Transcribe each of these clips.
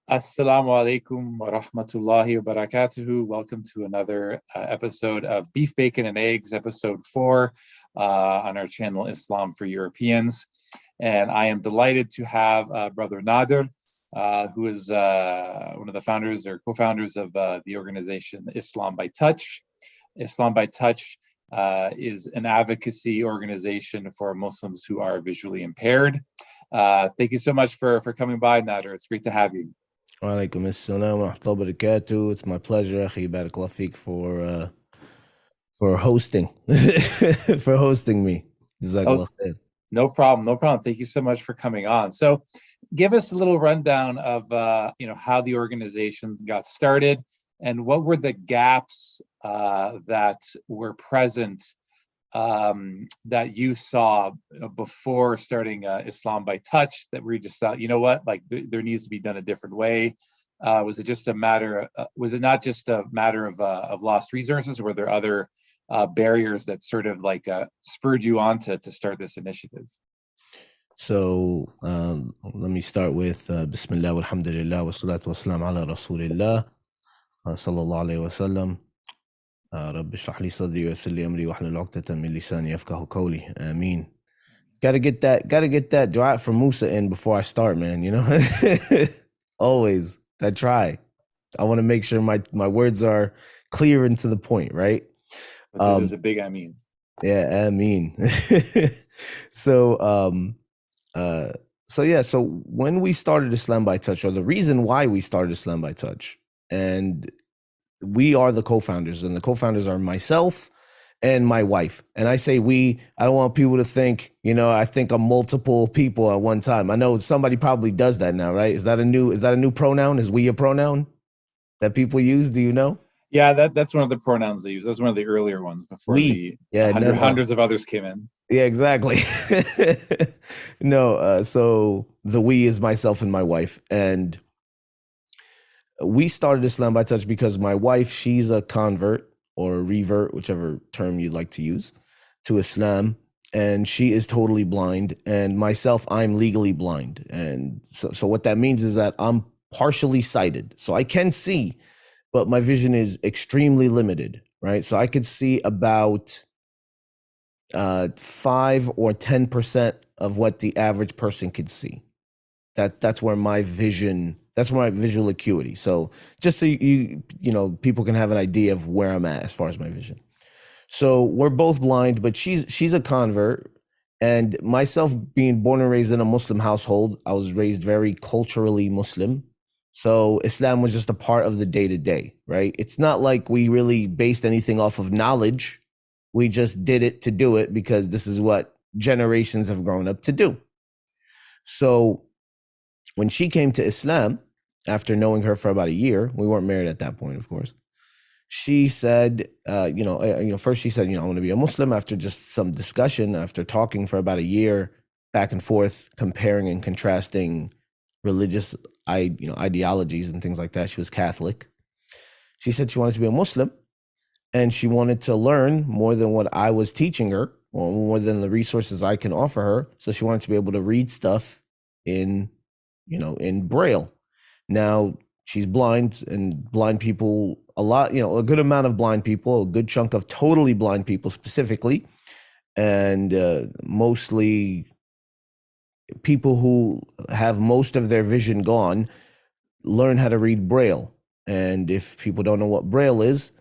Assalamu alaikum wa rahmatullahi wa barakatuhu. Welcome to another episode of Beef, Bacon, and Eggs, episode 4 on our channel Islam for Europeans. And I am delighted to have Brother Nadir, who is one of the founders or co-founders of the organization Islam by Touch. Islam by Touch is an advocacy organization for Muslims who are visually impaired. Thank you so much for coming by, Nadir. It's great to have you. Walaikum assalam wa rahmatullahi wa barakatuh. It's my pleasure, Akhi Barakallah Feek, for hosting for hosting me. No problem. Thank you so much for coming on. So give us a little rundown of how the organization got started and what were the gaps that were present that you saw before starting Islam by Touch, that we just thought, you know what, like there needs to be done a different way. Was it just a matter? Was it not just a matter of lost resources? Or were there other barriers that sort of like spurred you on to start this initiative? So let me start with Bismillah walhamdulillah wa salatu wa salam ala Rasulillah sallallahu alayhi wa sallam. رب اشرح لي صدري ويسر لي امري واحلل عقدة من لساني يفقهوا قولي. Ameen. Gotta get that dua from Musa in before I start, man. You know, always I try. I want to make sure my words are clear and to the point, right? There's a big Ameen. Yeah, Ameen. So when we started Islam by Touch, or the reason why we started Islam by Touch, and we are the co-founders, and the co-founders are myself and my wife. And I say we, I don't want people to think, I think I'm multiple people at one time. I know somebody probably does that now, right? Is that a new pronoun? Is we a pronoun that people use? Do you know? Yeah, that's one of the pronouns they use. That's one of the earlier ones before hundreds of others came in. Yeah, exactly. So the we is myself and my wife. And we started Islam by Touch because my wife, she's a convert or a revert, whichever term you'd like to use, to Islam. And she is totally blind. And myself, I'm legally blind. And so what that means is that I'm partially sighted. So I can see, but my vision is extremely limited, right? So I could see about 5 or 10% of what the average person could see. That's where my vision. That's my visual acuity. So just so people can have an idea of where I'm at as far as my vision. So we're both blind, but she's a convert, and myself being born and raised in a Muslim household, I was raised very culturally Muslim. So Islam was just a part of the day-to-day, right? It's not like we really based anything off of knowledge. We just did it to do it because this is what generations have grown up to do. So when she came to Islam, after knowing her for about a year, we weren't married at that point, of course. She said, first she said, I want to be a Muslim. After just some discussion, after talking for about a year, back and forth, comparing and contrasting religious, ideologies and things like that. She was Catholic. She said she wanted to be a Muslim, and she wanted to learn more than what I was teaching her, or more than the resources I can offer her. So she wanted to be able to read stuff in Braille. Now, she's blind, and blind people, a good amount of blind people, a good chunk of totally blind people specifically, and mostly people who have most of their vision gone, learn how to read Braille. And if people don't know what Braille is,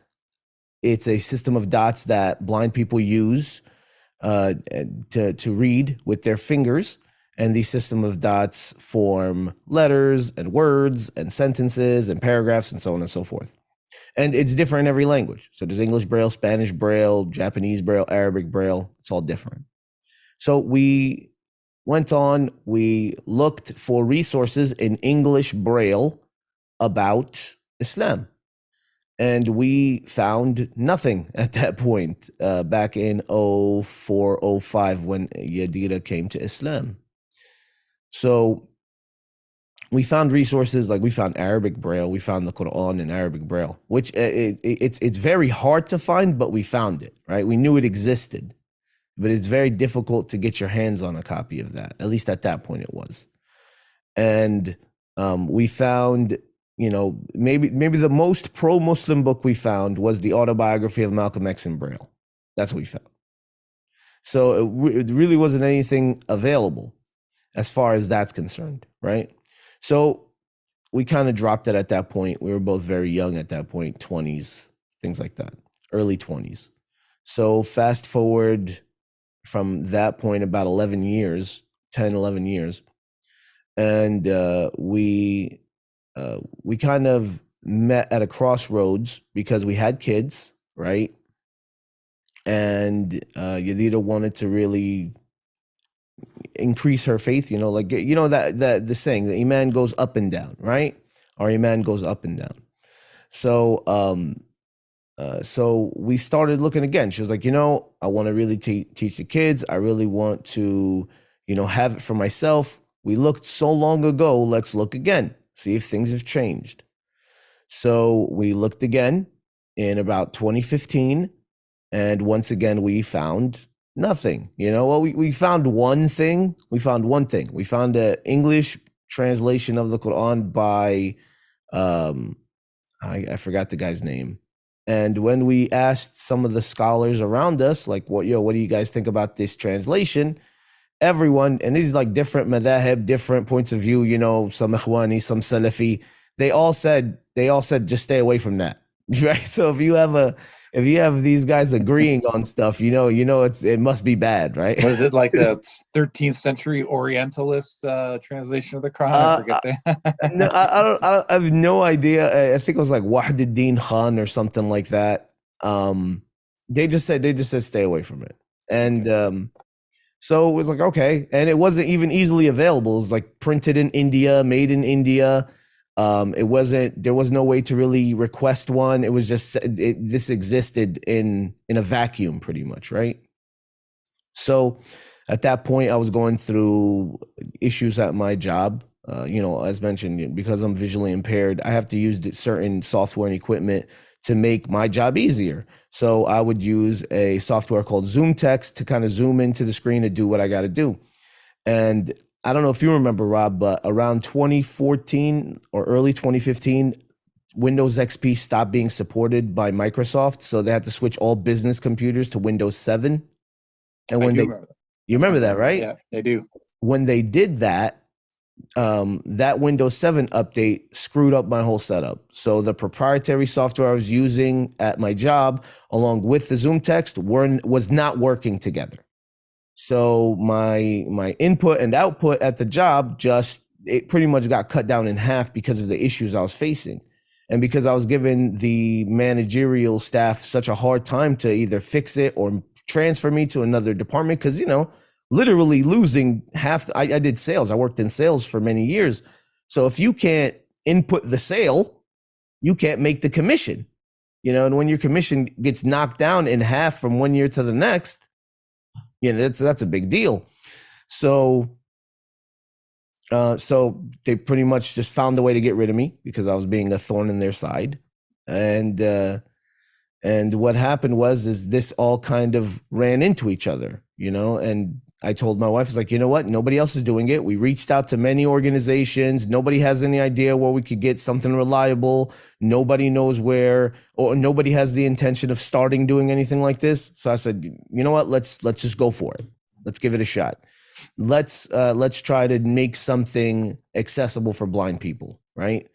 it's a system of dots that blind people use to read with their fingers. And these system of dots form letters and words and sentences and paragraphs and so on and so forth. And it's different in every language. So there's English Braille, Spanish Braille, Japanese Braille, Arabic Braille. It's all different. So we went on, we looked for resources in English Braille about Islam. And we found nothing at that point back in 04, 05 when Nadir came to Islam. So we found resources, like we found Arabic Braille, we found the Quran in Arabic Braille, which it's very hard to find, but we found it, right? We knew it existed, but it's very difficult to get your hands on a copy of that. At least at that point it was. And We found, maybe the most pro-Muslim book we found was the autobiography of Malcolm X in Braille. That's what we found. So it really wasn't anything available as far as that's concerned, right? So we kind of dropped it at that point. We were both very young at that point, 20s, things like that, early 20s. So fast forward from that point about 11 years, 10, 11 years. And we kind of met at a crossroads because we had kids, right? And Yadida wanted to really increase her faith, like, that the saying, the iman goes up and down, right? Our iman goes up and down. So so we started looking again. She was like, I want to really teach the kids. I really want to, have it for myself. We looked so long ago. Let's look again, see if things have changed. So we looked again in about 2015. And once again, we found nothing. Well, we found one thing. We found an English translation of the Quran by, I forgot the guy's name. And when we asked some of the scholars around us, like, what do you guys think about this translation? Everyone, and these like different madhab, different points of view, some Ikhwani, some Salafi, they all said just stay away from that. Right? So if you have these guys agreeing on stuff, it must be bad, right? Was it like the 13th century Orientalist translation of the Quran? I forget that. No, I have no idea. I think it was like Wahid Khan or something like that. They just said stay away from it. And okay. So it was like, okay. And it wasn't even easily available. It was like printed in India, made in India. There was no way to really request one. It was just, this existed in a vacuum pretty much, right? So at that point, I was going through issues at my job. As mentioned, because I'm visually impaired, I have to use certain software and equipment to make my job easier. So I would use a software called Zoom Text to kind of zoom into the screen and do what I got to do. And I don't know if you remember, Rob, but around 2014 or early 2015, Windows XP stopped being supported by Microsoft. So they had to switch all business computers to Windows 7. And when you remember that, right? Yeah, I do. When they did that, that Windows 7 update screwed up my whole setup. So the proprietary software I was using at my job, along with the Zoom Text, was not working together. So my input and output at the job it pretty much got cut down in half because of the issues I was facing. And because I was giving the managerial staff such a hard time to either fix it or transfer me to another department, because, literally losing half. I did sales. I worked in sales for many years. So if you can't input the sale, you can't make the commission, and when your commission gets knocked down in half from one year to the next, that's a big deal. So they pretty much just found a way to get rid of me because I was being a thorn in their side. And what happened was this all kind of ran into each other, and I told my wife, I was like, you know what? Nobody else is doing it. We reached out to many organizations. Nobody has any idea where we could get something reliable. Nobody knows where, or nobody has the intention of starting doing anything like this. So I said, you know what? Let's just go for it. Let's give it a shot. Let's try to make something accessible for blind people, right?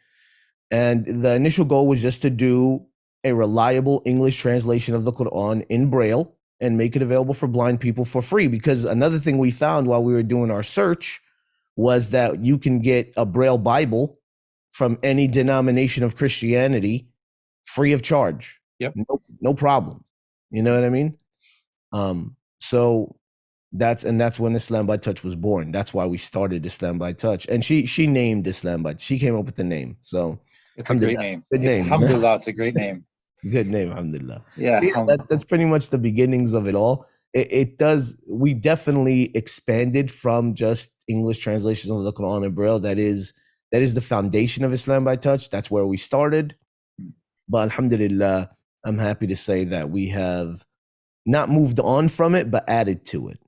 And the initial goal was just to do a reliable English translation of the Quran in Braille and make it available for blind people for free. Because another thing we found while we were doing our search was that you can get a Braille Bible from any denomination of Christianity free of charge. Yep. No problem. You know what I mean? So that's when Islam by Touch was born. That's why we started Islam by Touch. And she named Islam by, she came up with the name. So it's a great name. Good name. Alhamdulillah, it's a great name. Good name, alhamdulillah. Yeah, so that's pretty much the beginnings of it all. We definitely expanded from just English translations of the Quran and Braille. That is the foundation of Islam by Touch. That's where we started. But alhamdulillah, I'm happy to say that we have not moved on from it, but added to it.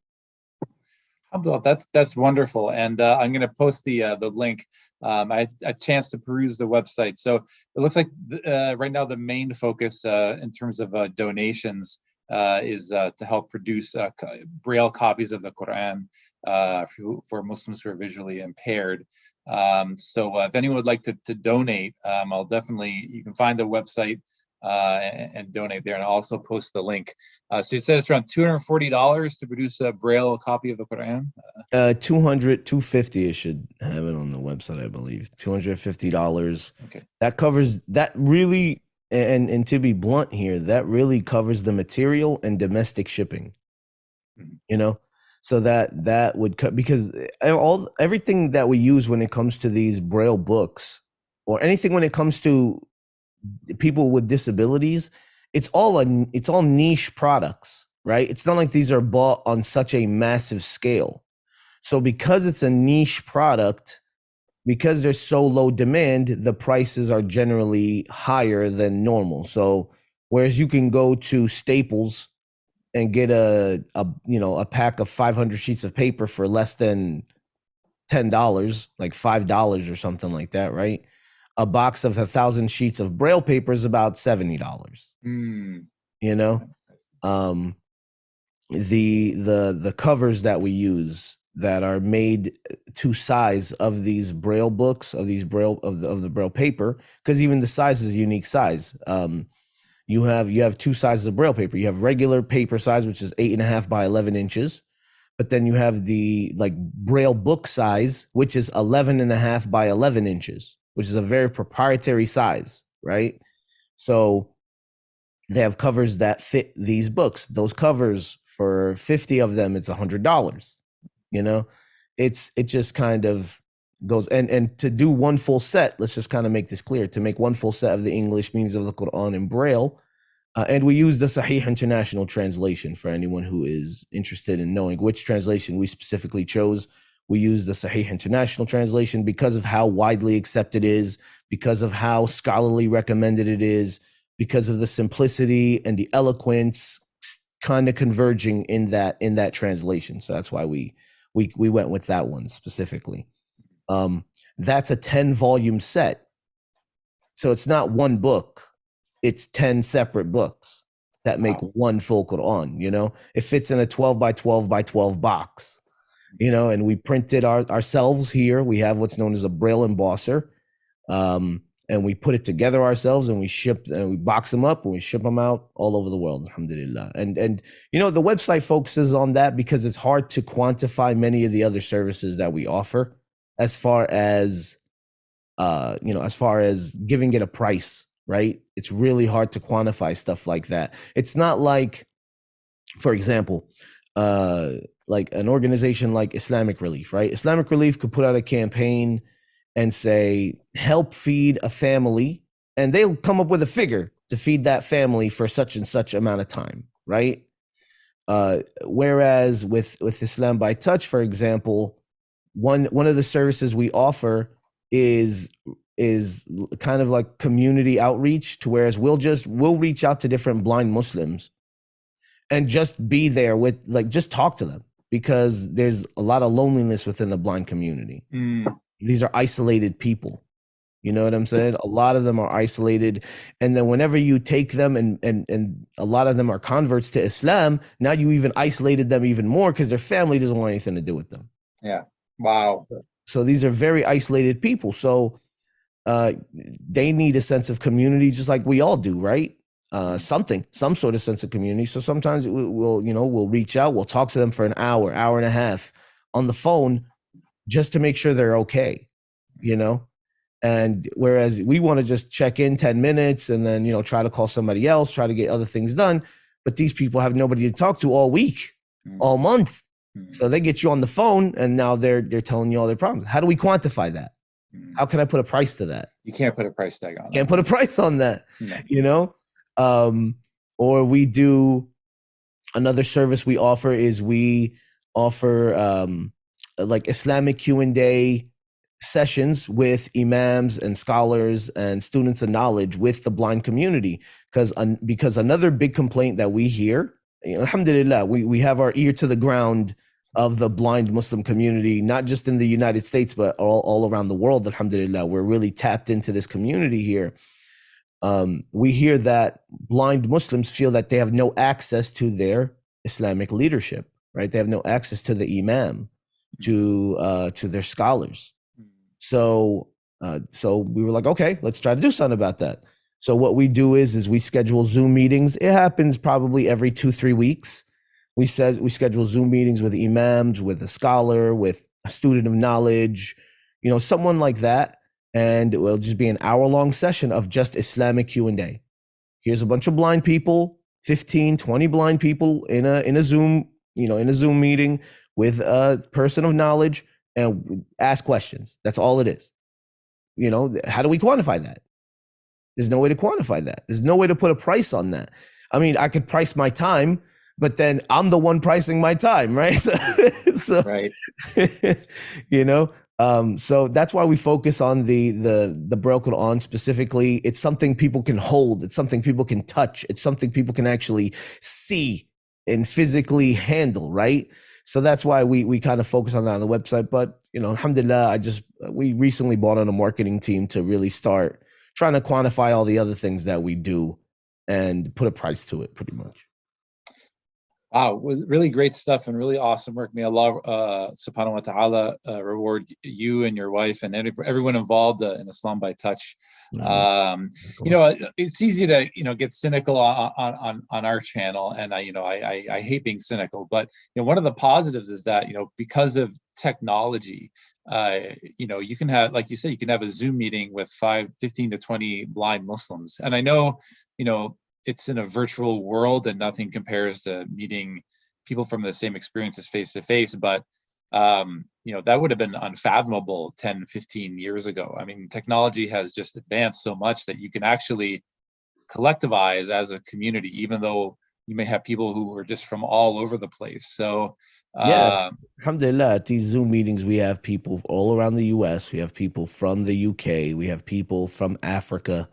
Alhamdulillah, that's wonderful, and I'm going to post the link. I had a chance to peruse the website, so it looks like right now the main focus in terms of donations is to help produce Braille copies of the Quran for Muslims who are visually impaired. So if anyone would like to donate, I'll definitely, you can find the website and donate there, and I'll also post the link. So you said it's around $240 to produce a Braille copy of the Quran? 250, it should have it on the website, I believe. $250. Okay. That covers, that really, and to be blunt here, that really covers the material and domestic shipping. Mhm. You know? So that would cut, because everything that we use when it comes to these Braille books, or anything when it comes to people with disabilities, it's all niche products, right? It's not like these are bought on such a massive scale. So because it's a niche product, because there's so low demand, the prices are generally higher than normal. So whereas you can go to Staples and get a pack of 500 sheets of paper for less than $10, like $5 or something like that, right? A box of 1,000 sheets of Braille paper is about $70. Mm. You know, the covers that we use that are made to size of these Braille books, of these Braille of the Braille paper, because even the size is a unique size. You have two sizes of Braille paper. You have regular paper size, which is 8.5 by 11 inches. But then you have the like Braille book size, which is 11.5 by 11 inches, which is a very proprietary size, right? So they have covers that fit these books. Those covers, for 50 of them, it's $100. You know, it just kind of goes, and to do one full set, let's just kind of make this clear. To make one full set of the English meanings of the Quran in Braille, and we use the Sahih International Translation for anyone who is interested in knowing which translation we specifically chose. We use the Sahih International Translation because of how widely accepted it is, because of how scholarly recommended it is, because of the simplicity and the eloquence kind of converging in that translation. So that's why we went with that one specifically. That's a 10-volume set. So it's not one book. It's 10 separate books that make one full Quran, you know? It fits in a 12 by 12 by 12 box, you know, and we printed ourselves here. We have what's known as a Braille embosser. And we put it together ourselves, and we box them up, and we ship them out all over the world, alhamdulillah. And you know, the website focuses on that because it's hard to quantify many of the other services that we offer as far as giving it a price, right? It's really hard to quantify stuff like that. It's not like, for example, like an organization like Islamic Relief, right? Islamic Relief could put out a campaign and say, help feed a family, and they'll come up with a figure to feed that family for such and such amount of time, right? Whereas with Islam by Touch, for example, one of the services we offer is kind of like community outreach, to whereas we'll reach out to different blind Muslims and just be there with, like, just talk to them, because there's a lot of loneliness within the blind community. These are isolated people. You know what I'm saying? A lot of them are isolated. And then whenever you take them and a lot of them are converts to Islam, now you even isolated them even more because their family doesn't want anything to do with them. Yeah. Wow. So these are very isolated people. So they need a sense of community, just like we all do, right? Some sort of sense of community. So sometimes we'll reach out, we'll talk to them for an hour and a half on the phone, just to make sure they're okay, you know? And whereas we want to just check in 10 minutes and then, you know, try to call somebody else, try to get other things done. But these people have nobody to talk to all week, all month. So they get you on the phone, and now they're telling you all their problems. How do we quantify that? How can I put a price to that? You can't put a price tag on it. Can't put a price on that, you know? Or we do, another service we offer is we offer like Islamic Q&A sessions with imams and scholars and students of knowledge with the blind community, because another big complaint that we hear, alhamdulillah, we have our ear to the ground of the blind Muslim community, not just in the United States, but all around the world. Alhamdulillah, we're really tapped into this community here. We hear that blind Muslims feel that they have no access to their Islamic leadership, right? They have no access to the imam, to their scholars. So we were like, okay, let's try to do something about that. So what we do is we schedule Zoom meetings. It happens probably every 2-3 weeks. We schedule Zoom meetings with imams, with a scholar, with a student of knowledge, someone like that. And it will just be an hour-long session of just Islamic Q&A. Here's a bunch of blind people, 15, 20 blind people in a Zoom, in a Zoom meeting with a person of knowledge, and ask questions. That's all it is. How do we quantify that? There's no way to quantify that. There's no way to put a price on that. I mean, I could price my time, but then I'm the one pricing my time, right? So Right. So that's why we focus on the Braille Quran specifically. It's something people can hold. It's something people can touch. It's something people can actually see and physically handle, right? So that's why we kind of focus on that on the website. But alhamdulillah, we recently brought on a marketing team to really start trying to quantify all the other things that we do and put a price to it, pretty much. Wow, really great stuff and really awesome work. May Allah subhanahu wa ta'ala reward you and your wife and everyone involved in Islam by Touch. It's easy to get cynical on our channel, and I hate being cynical, but one of the positives is that because of technology, you can have, like you said, you can have a Zoom meeting with 15 to 20 blind Muslims, and I know it's in a virtual world and nothing compares to meeting people from the same experiences face to face. But, that would have been unfathomable 10, 15 years ago. I mean, technology has just advanced so much that you can actually collectivize as a community, even though you may have people who are just from all over the place. So, alhamdulillah, at these Zoom meetings, we have people all around the US. We have people from the UK. We have people from Africa,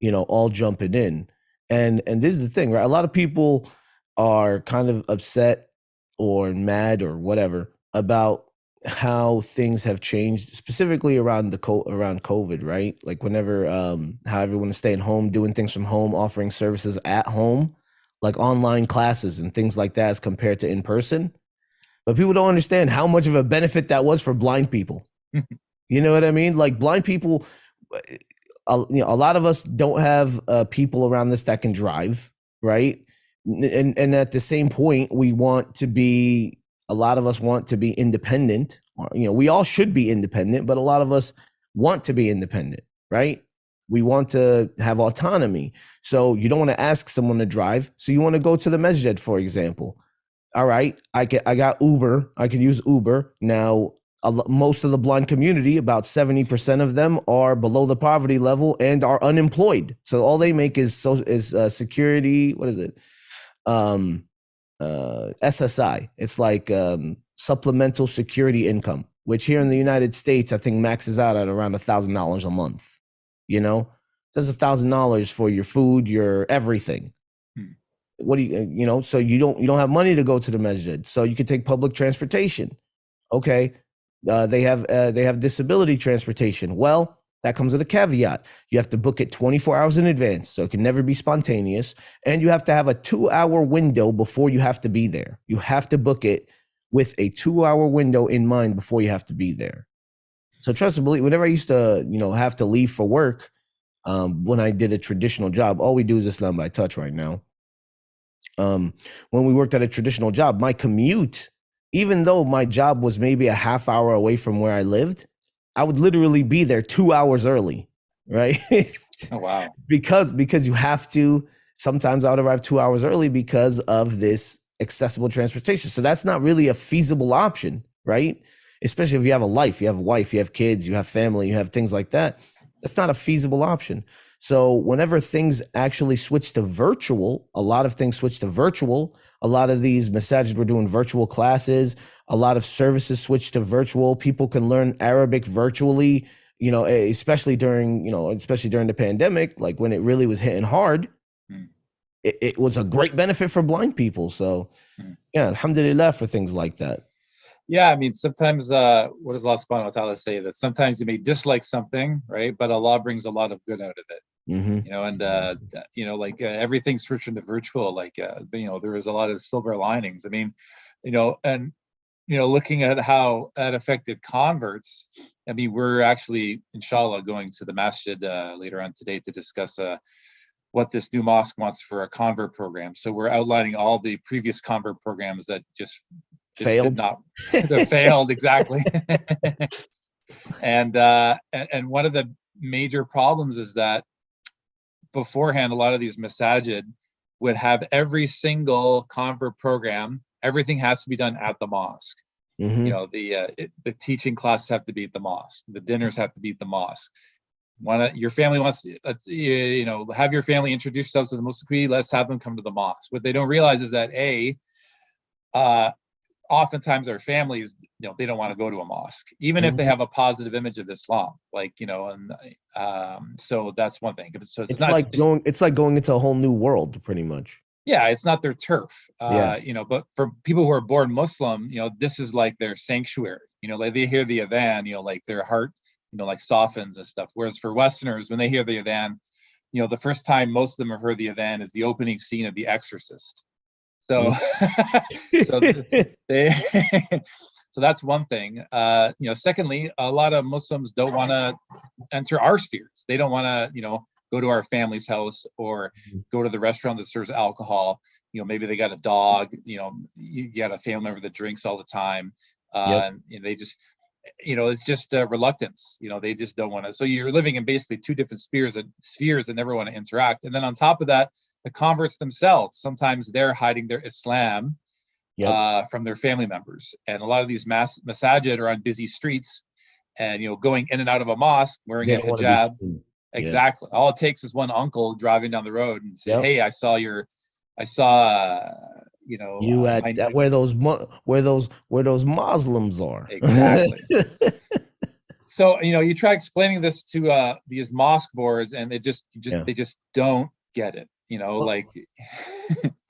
all jumping in. And this is the thing, right? A lot of people are kind of upset or mad or whatever about how things have changed, specifically around around COVID, right? Like whenever how everyone is staying home, doing things from home, offering services at home, like online classes and things like that as compared to in person. But people don't understand how much of a benefit that was for blind people. You know what I mean? Like blind people, a lot of us don't have people around us that can drive, right? And at the same point, a lot of us want to be independent. We all should be independent, but a lot of us want to be independent, right? We want to have autonomy. So you don't want to ask someone to drive. So you want to go to the masjid, for example. All right, I got Uber. I can use Uber. Now, most of the blind community, about 70% of them are below the poverty level and are unemployed. So all they make is security. What is it? SSI. It's like supplemental security income, which here in the United States, I think maxes out at around $1,000 a month. That's $1,000 for your food, your everything. What do you, so you don't have money to go to the masjid, so you can take public transportation. Okay. They have disability transportation. Well, that comes with a caveat. You have to book it 24 hours in advance, so it can never be spontaneous. And you have to have a 2-hour window before you have to be there. You have to book it with a 2-hour window in mind before you have to be there. So trust and believe, whenever I used to, have to leave for work, when I did a traditional job, all we do is Islam by Touch right now. When we worked at a traditional job, my commute, even though my job was maybe a half hour away from where I lived, I would literally be there 2 hours early, right? Oh, wow. because you have to, sometimes I would arrive 2 hours early because of this accessible transportation. So that's not really a feasible option, right? Especially if you have a life, you have a wife, you have kids, you have family, you have things like that. That's not a feasible option. So whenever things actually switch to virtual, a lot of things switch to virtual. A lot of these masajid were doing virtual classes. A lot of services switched to virtual. People can learn Arabic virtually, especially during the pandemic, like when it really was hitting hard. It was a great benefit for blind people. So yeah, alhamdulillah for things like that. Yeah, I mean, sometimes what does Allah subhanahu wa ta'ala say? That sometimes you may dislike something, right? But Allah brings a lot of good out of it. Mm-hmm. And like everything's switching to virtual. Like there was a lot of silver linings. I mean, and looking at how that affected converts. I mean, we're actually, inshallah, going to the masjid later on today to discuss what this new mosque wants for a convert program. So we're outlining all the previous convert programs that just did Failed. not, that failed exactly. And one of the major problems is that beforehand, a lot of these masajid would have every single convert program. Everything has to be done at the mosque. Mm-hmm. The teaching classes have to be at the mosque. The dinners have to be at the mosque. Your family wants to, have your family introduce themselves to the Muslim community. Let's have them come to the mosque. What they don't realize is that oftentimes our families, they don't want to go to a mosque, even if they have a positive image of Islam, so that's one thing. So it's like going into a whole new world, pretty much. Yeah, it's not their turf. Yeah. But for people who are born Muslim, this is like their sanctuary. Like they hear the adhan, like their heart, like softens and stuff. Whereas for Westerners, when they hear the adhan, the first time most of them have heard the adhan is the opening scene of The Exorcist. So, so that's one thing. Secondly, a lot of Muslims don't want to enter our spheres. They don't want to, go to our family's house or go to the restaurant that serves alcohol. Maybe they got a dog. You got a family member that drinks all the time. And they just, it's just reluctance. They just don't want to. So you're living in basically two different spheres that never want to interact. And then on top of that, the converts themselves, sometimes they're hiding their Islam from their family members. And a lot of these masajid are on busy streets and, going in and out of a mosque wearing a hijab. Exactly. All it takes is one uncle driving down the road and say, hey, I saw you at where those Muslims are. Exactly. So, you try explaining this to these mosque boards and they just don't get it.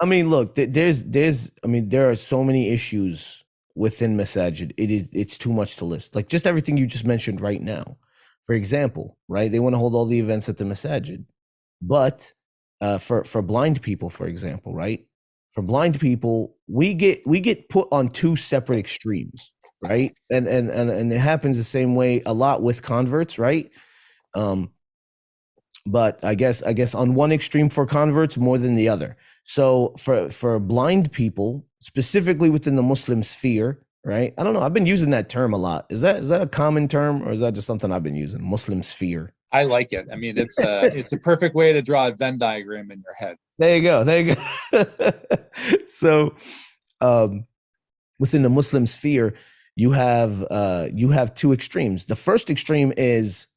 I mean, look, there are so many issues within masajid. It's too much to list. Like just everything you just mentioned right now. For example, right? They want to hold all the events at the masajid, but for blind people, for example, right? For blind people, we get put on two separate extremes, right? And it happens the same way a lot with converts, right? But I guess on one extreme for converts more than the other. So for blind people, specifically within the Muslim sphere, right? I don't know. I've been using that term a lot. Is that a common term or is that just something I've been using? Muslim sphere. I like it. I mean, it's a perfect way to draw a Venn diagram in your head. There you go. So, within the Muslim sphere, you have two extremes. The first extreme is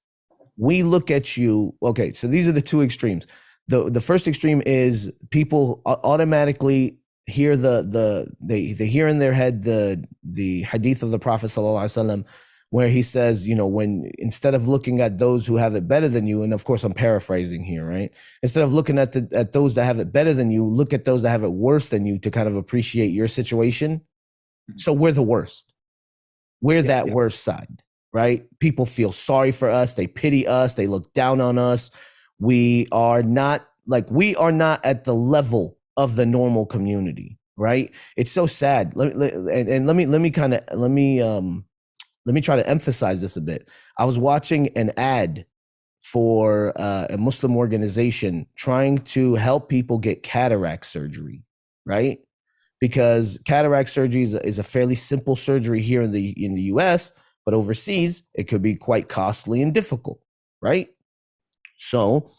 we look at you. Okay, so these are the two extremes. The first extreme is people automatically hear they hear in their head the hadith of the Prophet sallallahu alaihi wasallam, where he says, when instead of looking at those who have it better than you, and of course I'm paraphrasing here, right? Instead of looking at those that have it better than you, look at those that have it worse than you to kind of appreciate your situation. So we're the worst. We're that worst side, right? People feel sorry for us. They pity us. They look down on us. We are not at the level of the normal community, right? It's so sad. Let me try to emphasize this a bit. I was watching an ad for a Muslim organization trying to help people get cataract surgery, right? Because cataract surgery is a fairly simple surgery here in the US, but overseas it could be quite costly and difficult, right? So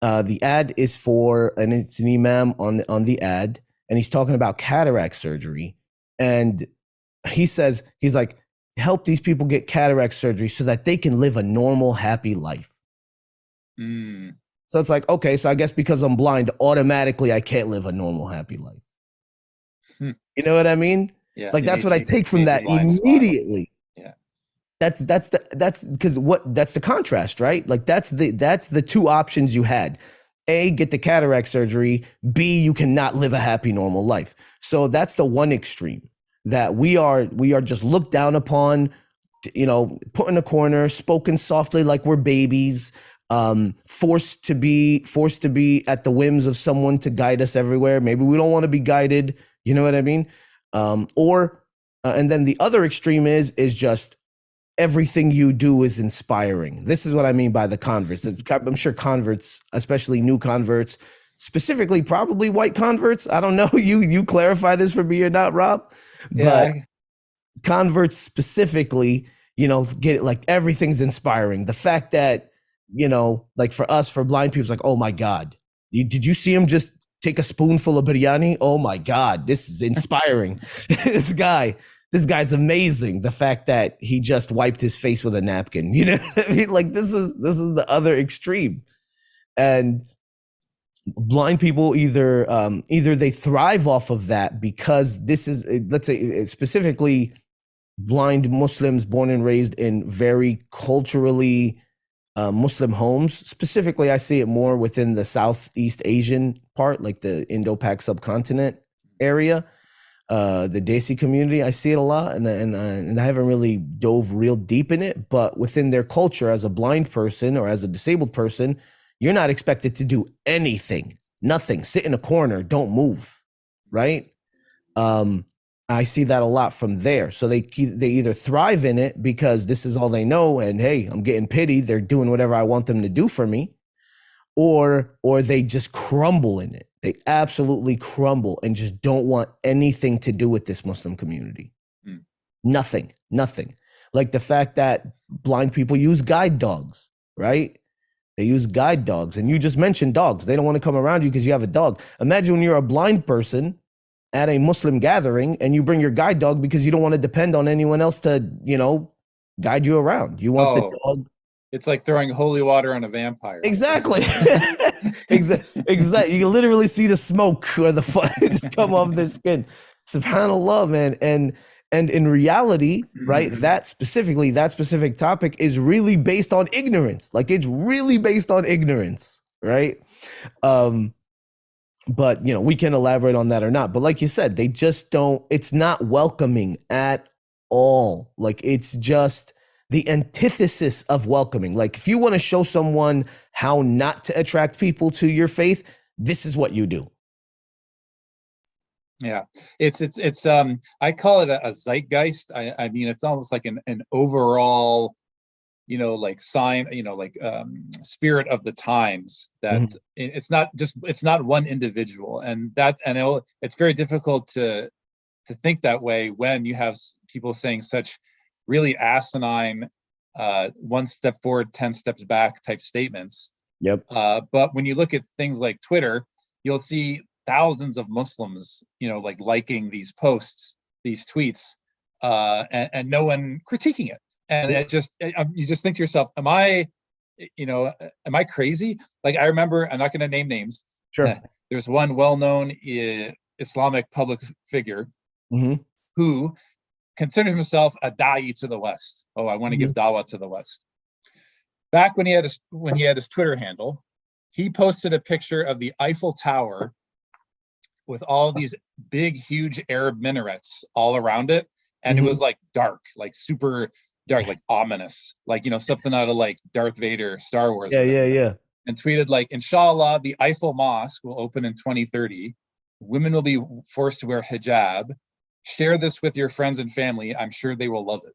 the ad is and it's an imam on the ad, and he's talking about cataract surgery, and he's like, help these people get cataract surgery so that they can live a normal, happy life. So it's like, okay, so I guess because I'm blind, automatically I can't live a normal, happy life. You know what I mean? Yeah. Like that's what I take from that immediately. Yeah. That's because that's the contrast, right? Like that's the two options you had. A, get the cataract surgery. B, you cannot live a happy, normal life. So that's the one extreme. that we are just looked down upon, put in a corner, spoken softly like we're babies, forced to be at the whims of someone to guide us everywhere. Maybe we don't want to be guided. You know what I mean? And then the other extreme is just everything you do is inspiring. This is what I mean by the converts. I'm sure converts, especially new converts, specifically probably white converts. I don't know. You clarify this for me or not, Rob? But Yeah. converts specifically, get it, like everything's inspiring. The fact that, like for us, for blind people, it's like, oh my God, did you see him just take a spoonful of biryani? Oh my God, this is inspiring. this guy's amazing. The fact that he just wiped his face with a napkin, what I mean? Like this is the other extreme. And blind people either they thrive off of that because this is, let's say specifically blind Muslims born and raised in very culturally Muslim homes. Specifically, I see it more within the Southeast Asian part, like the Indo-Pak subcontinent area, the Desi community. I see it a lot, and I haven't really dove real deep in it. But within their culture, as a blind person or as a disabled person, you're not expected to do anything, nothing. Sit in a corner, don't move, right? I see that a lot from there. So they either thrive in it because this is all they know, and hey, I'm getting pity. They're doing whatever I want them to do for me, or they just crumble in it. They absolutely crumble and just don't want anything to do with this Muslim community. Nothing. Like the fact that blind people use guide dogs, right? They use guide dogs, and you just mentioned dogs. They don't want to come around you because you have a dog. Imagine when you're a blind person at a Muslim gathering and you bring your guide dog because you don't want to depend on anyone else to, guide you around. You want the dog. It's like throwing holy water on a vampire. Exactly. Exactly. You can literally see the smoke or the fire just come off their skin. SubhanAllah, man. And in reality, right, that specific topic is really based on ignorance. Like it's really based on ignorance, right? But we can elaborate on that or not. But like you said, they just don't, it's not welcoming at all. Like it's just the antithesis of welcoming. Like if you want to show someone how not to attract people to your faith, this is what you do. Yeah, it's I call it a zeitgeist. I mean, it's almost like an overall, like sign, spirit of the times that it's not one individual, and it's very difficult to think that way when you have people saying such really asinine, 1 step forward, 10 steps back type statements. Yep. But when you look at things like Twitter, you'll see thousands of Muslims, like liking these posts, these tweets, and no one critiquing it. And you just think to yourself, am I crazy? Like I remember, I'm not going to name names. Sure. There's one well-known Islamic public figure who considers himself a da'i to the West. Oh, I want to give dawah to the West. Back when he had his Twitter handle, he posted a picture of the Eiffel Tower with all these big, huge Arab minarets all around it. And it was like dark, like super dark, like ominous, like, something out of like Darth Vader, Star Wars. Yeah. And tweeted like, inshallah, the Eiffel Mosque will open in 2030. Women will be forced to wear hijab. Share this with your friends and family. I'm sure they will love it.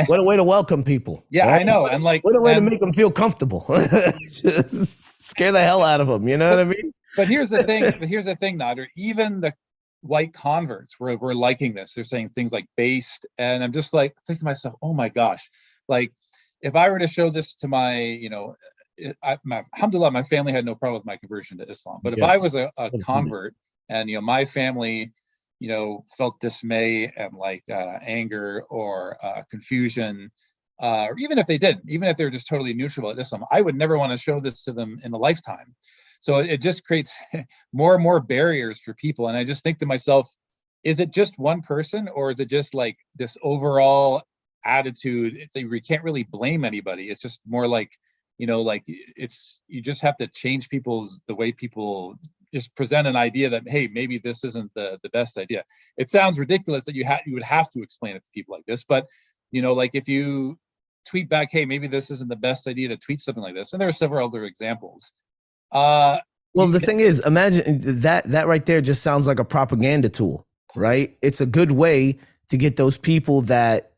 What a way to welcome people. Yeah, right? I know. And like, what a way to make them feel comfortable. Just scare the hell out of them. You know what I mean? But here's the thing, Nadir. Even the white converts were liking this. They're saying things like based, and I'm just like thinking to myself, oh my gosh, like if I were to show this to my, alhamdulillah, my family had no problem with my conversion to Islam. But if I was a convert and my family, felt dismay and like anger or confusion, or even if they didn't, even if they were just totally neutral at Islam, I would never want to show this to them in a lifetime. So it just creates more and more barriers for people. And I just think to myself, is it just one person, or is it just like this overall attitude? We can't really blame anybody. It's just more like, like you just have to change the way people just present an idea that, hey, maybe this isn't the best idea. It sounds ridiculous that you would have to explain it to people like this, but like if you tweet back, hey, maybe this isn't the best idea to tweet something like this, and there are several other examples. Well, the thing is, imagine that right there just sounds like a propaganda tool, right? It's a good way to get those people that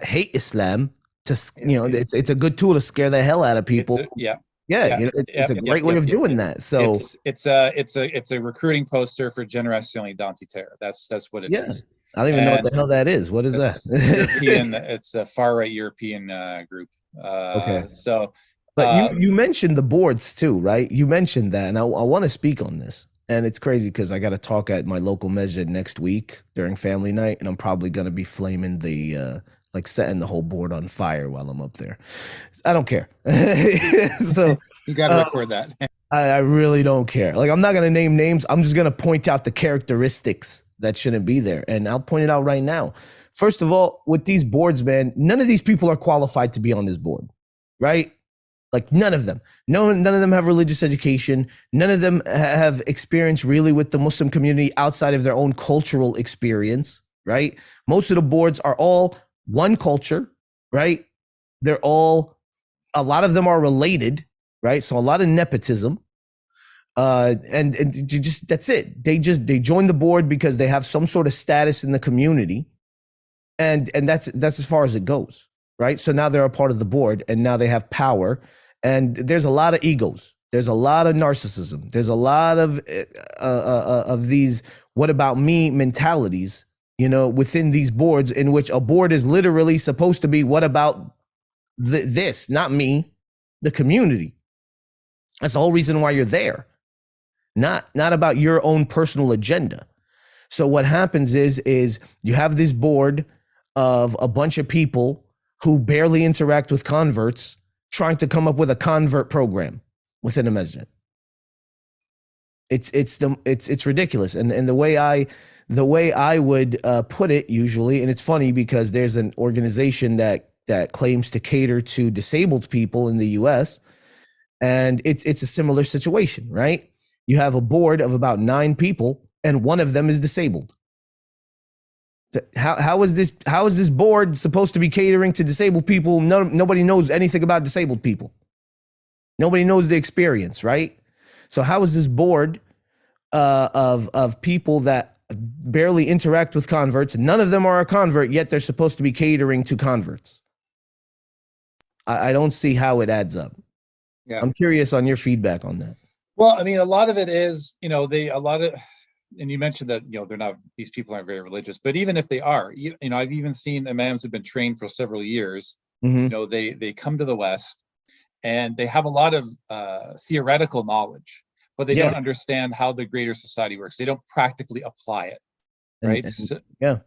hate Islam to, it's a good tool to scare the hell out of people. It's a great way of doing that. So it's a recruiting poster for Génération Identitaire. That's what it is. I don't even know what the hell that is. What is that? European. It's a far right European group. Okay. So, but you mentioned the boards too, right? You mentioned that, and I want to speak on this. And it's crazy because I got to talk at my local masjid next week during family night, and I'm probably going to be flaming setting the whole board on fire while I'm up there. I don't care. So you got to record that. I really don't care. Like, I'm not going to name names. I'm just going to point out the characteristics that shouldn't be there. And I'll point it out right now. First of all, with these boards, man, none of these people are qualified to be on this board, right? Like, none of them. None of them have religious education. None of them have experience really with the Muslim community outside of their own cultural experience, right? Most of the boards are all one culture, right? A lot of them are related, right? So a lot of nepotism. And just that's it. They join the board because they have some sort of status in the community, and that's as far as it goes, right? So now they're a part of the board, and now they have power, and there's a lot of egos. There's a lot of narcissism. There's a lot of these "what about me" mentalities, within these boards, in which a board is literally supposed to be what about this, not me, the community. That's the whole reason why you're there. Not about your own personal agenda. So what happens is you have this board of a bunch of people who barely interact with converts trying to come up with a convert program within a masjid. It's ridiculous. And the way I would put it usually, and it's funny because there's an organization that claims to cater to disabled people in the US, and it's a similar situation, right? You have a board of about 9 people, and one of them is disabled. How is this board supposed to be catering to disabled people? Nobody knows anything about disabled people. Nobody knows the experience, right? So how is this board of people that barely interact with converts? None of them are a convert, yet they're supposed to be catering to converts. I don't see how it adds up. Yeah. I'm curious on your feedback on that. Well, I mean, a lot of it is, and you mentioned that, these people aren't very religious, but even if they are, I've even seen imams who've been trained for several years, they come to the West and they have a lot of theoretical knowledge, but they don't understand how the greater society works. They don't practically apply it, right? Yeah.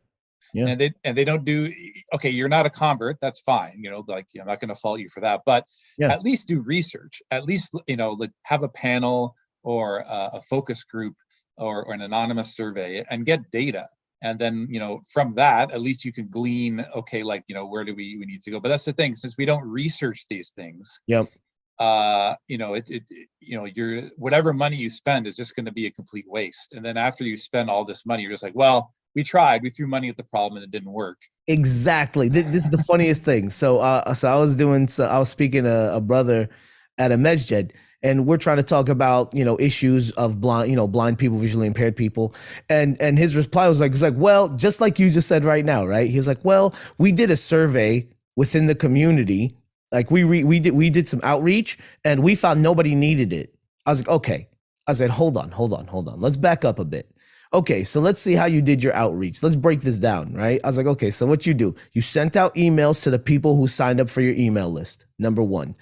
And they don't do, okay, you're not a convert, that's fine. I'm not going to fault you for that, but at least do research, at least, have a panel or a focus group or an anonymous survey and get data. And then, from that, at least you can glean, okay, where do we need to go? But that's the thing, since we don't research these things, your whatever money you spend is just going to be a complete waste. And then after you spend all this money, you're just like, well, we tried, we threw money at the problem and it didn't work. Exactly. This is the funniest thing. So I was speaking to a brother at a masjid, and we're trying to talk about, issues of blind people, visually impaired people. And his reply was like, well, just like you just said right now, right? He was like, well, we did a survey within the community. Like we did some outreach and we found nobody needed it. I was like, okay. I said, hold on. Let's back up a bit. Okay, so let's see how you did your outreach. Let's break this down, right? I was like, okay, so what you do? You sent out emails to the people who signed up for your email list. Number 1,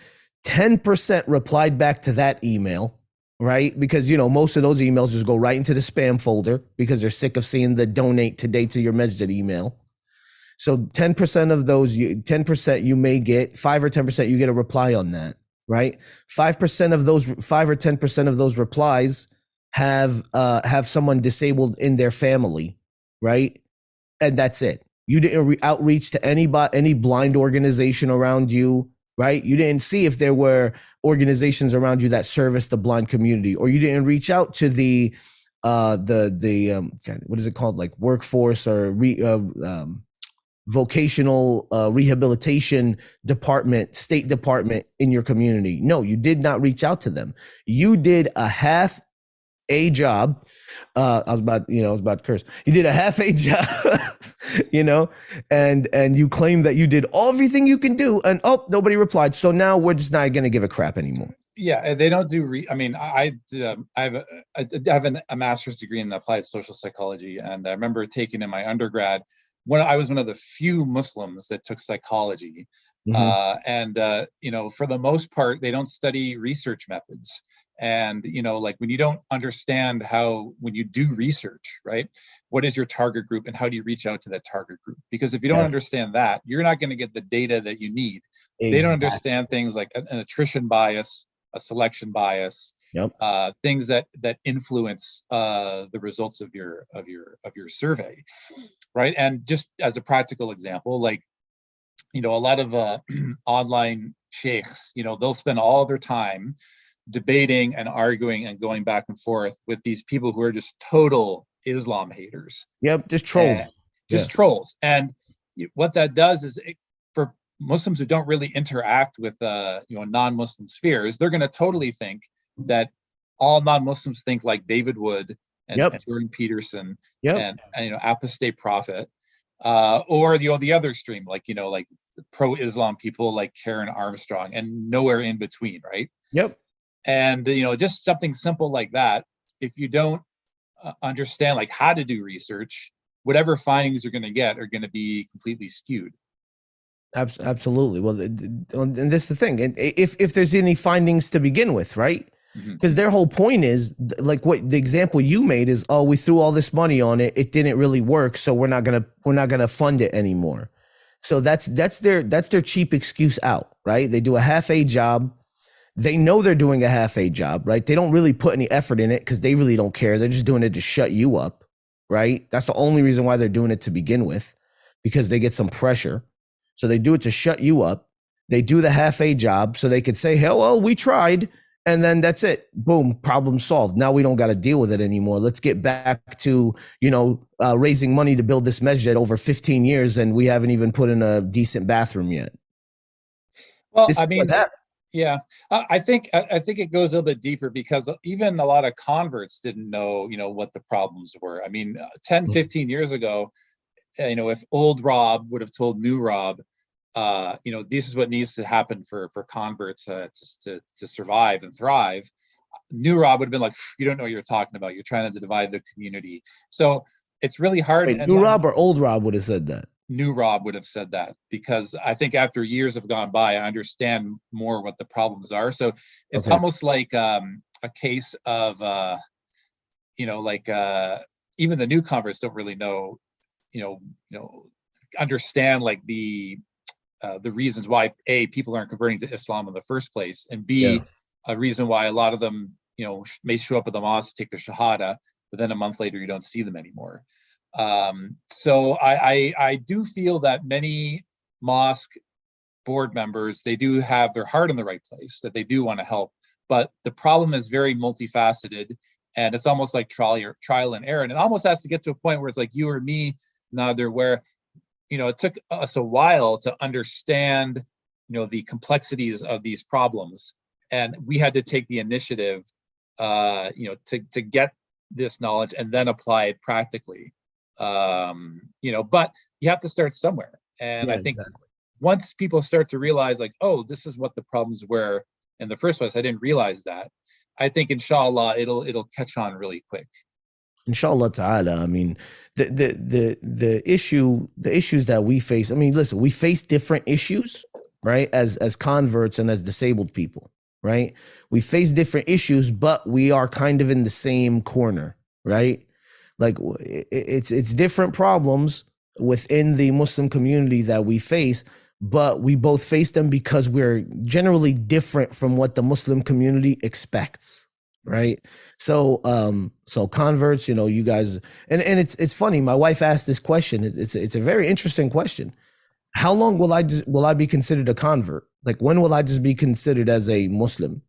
10% replied back to that email, right? Because, most of those emails just go right into the spam folder because they're sick of seeing the donate today to your masjid email. So 10% of those, 10% you may get, 5 or 10% you get a reply on that, right? 5% of those, 5 or 10% of those replies have someone disabled in their family, right? And that's it. You didn't outreach to any blind organization around you, right? You didn't see if there were organizations around you that service the blind community, or you didn't reach out to the what is it called, like workforce or vocational rehabilitation department, state department in your community. No, you did not reach out to them. You did a half a job. I was about to curse. You did a half a job, and you claim that you did everything you can do, and nobody replied. So now we're just not going to give a crap anymore. Yeah, they don't do. I mean, I have a master's degree in applied social psychology, and I remember taking in my undergrad when I was one of the few Muslims that took psychology. And for the most part, they don't study research methods. And like when you don't understand when you do research, right, what is your target group and how do you reach out to that target group? Because if you don't understand that, you're not going to get the data that you need. Exactly. They don't understand things like an attrition bias, a selection bias, things that influence the results of your survey, right? And just as a practical example, like a lot of online sheikhs, they'll spend all their time debating and arguing and going back and forth with these people who are just total Islam haters. Yep, just trolls. Trolls. And what that does is, for Muslims who don't really interact with non-Muslim spheres, they're going to totally think that all non-Muslims think like David Wood and Jordan Peterson and apostate prophet, or the other extreme, like pro-Islam people like Karen Armstrong, and nowhere in between, right? Yep. And just something simple like that, if you don't understand like how to do research, whatever findings you're going to get are going to be completely skewed. Absolutely. Well, and that's the thing. And if there's any findings to begin with, right? Because their whole point is, like what the example you made is, we threw all this money on it, it didn't really work, so we're not gonna fund it anymore. So that's their cheap excuse out, right? They do a half a job. They know they're doing a half a job, right? They don't really put any effort in it because they really don't care. They're just doing it to shut you up, right? That's the only reason why they're doing it to begin with, because they get some pressure. So they do it to shut you up. They do the half a job so they could say, hello, we tried. And then that's it. Boom, problem solved. Now we don't got to deal with it anymore. Let's get back to, raising money to build this masjid over 15 years, and we haven't even put in a decent bathroom yet. Well, yeah, I think it goes a little bit deeper, because even a lot of converts didn't know, what the problems were. I mean, 10, 15 years ago, if old Rob would have told new Rob, this is what needs to happen for converts to survive and thrive, new Rob would have been like, you don't know what you're talking about. You're trying to divide the community. So it's really hard. Wait, new Rob or old Rob would have said that? New Rob would have said that, because I think after years have gone by, I understand more what the problems are. So it's almost like a case of, even the new converts don't really know, understand like the reasons why people aren't converting to Islam in the first place, and B, a reason why a lot of them, may show up at the mosque, take their shahada, but then a month later you don't see them anymore. So I do feel that many mosque board members, they do have their heart in the right place, that they do want to help, but the problem is very multifaceted, and it's almost like trial and error. And it almost has to get to a point where it's like you or me, Nadir, where it took us a while to understand the complexities of these problems, and we had to take the initiative to get this knowledge and then apply it practically. But you have to start somewhere. And I think once people start to realize like, oh, this is what the problems were in the first place, I didn't realize that, I think inshallah it'll catch on really quick. Inshallah ta'ala. I mean, the issues that we face, I mean, listen, we face different issues, right? As converts and as disabled people, right? We face different issues, but we are kind of in the same corner, right? Like it's different problems within the Muslim community that we face, but we both face them because we're generally different from what the Muslim community expects, right? So converts, you guys, and it's funny. My wife asked this question. It's a very interesting question. how long will I be considered a convert? Like, when will I just be considered as a Muslim,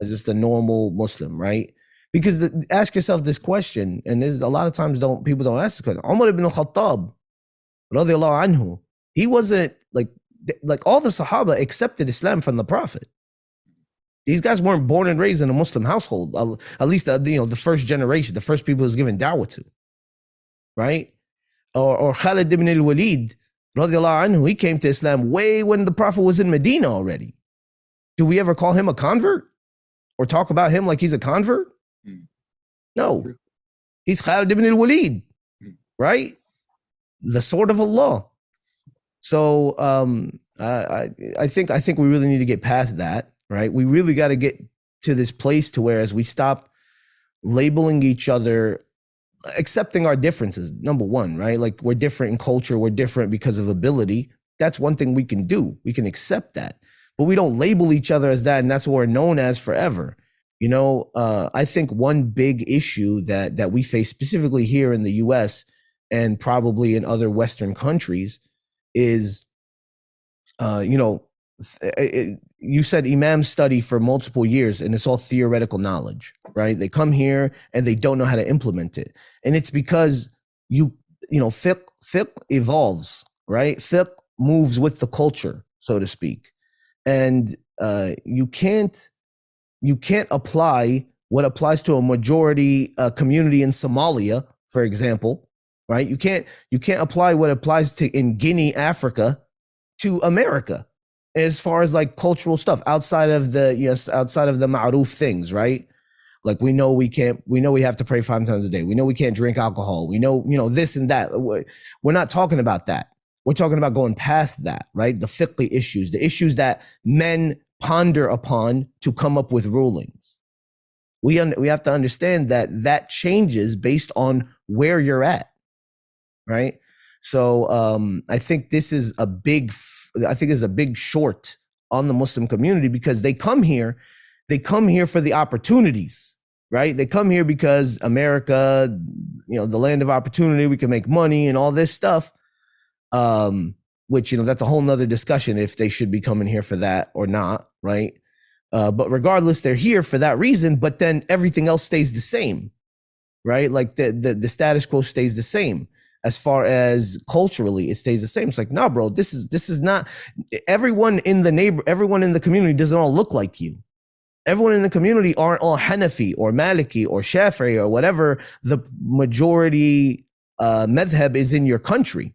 as just a normal Muslim, right? Because ask yourself this question, and there's a lot of times people don't ask this question. Umar ibn al-Khattab, radiallahu anhu, he wasn't like all the Sahaba accepted Islam from the Prophet. These guys weren't born and raised in a Muslim household. At least the first generation, the first people who was given da'wah to, right? Or Khalid ibn al-Walid, radiallahu anhu, he came to Islam way when the Prophet was in Medina already. Do we ever call him a convert or talk about him like he's a convert? No, he's Khalid ibn al-Walid, right? The sword of Allah. So I think we really need to get past that, right? We really got to get to this place to where, as we stop labeling each other, accepting our differences, number one, right? Like, we're different in culture, we're different because of ability. That's one thing we can do. We can accept that, but we don't label each other as that, and that's what we're known as forever. I think one big issue that we face specifically here in the US and probably in other Western countries is, you said imams study for multiple years and it's all theoretical knowledge, right? They come here and they don't know how to implement it. And it's because fiqh evolves, right? Fiqh moves with the culture, so to speak. And you can't apply what applies to a majority community in Somalia, for example, right? You can't apply what applies to in Guinea, Africa, to America, as far as like cultural stuff outside of the ma'ruf things, right? Like, we know we have to pray 5 times a day. We know we can't drink alcohol. We know, this and that. We're not talking about that. We're talking about going past that, right? The fiqh issues, the issues that men ponder upon to come up with rulings. We have to understand that changes based on where you're at, right? So I think this is a big short on the Muslim community, because they come here for the opportunities, right? They come here because America, the land of opportunity, we can make money and all this stuff. Which, that's a whole nother discussion if they should be coming here for that or not, right? But regardless, they're here for that reason, but then everything else stays the same, right? Like the status quo stays the same. As far as culturally, it stays the same. It's like, nah, bro, this is not, everyone in the community doesn't all look like you. Everyone in the community aren't all Hanafi or Maliki or Shafi'i or whatever the majority madhab is in your country.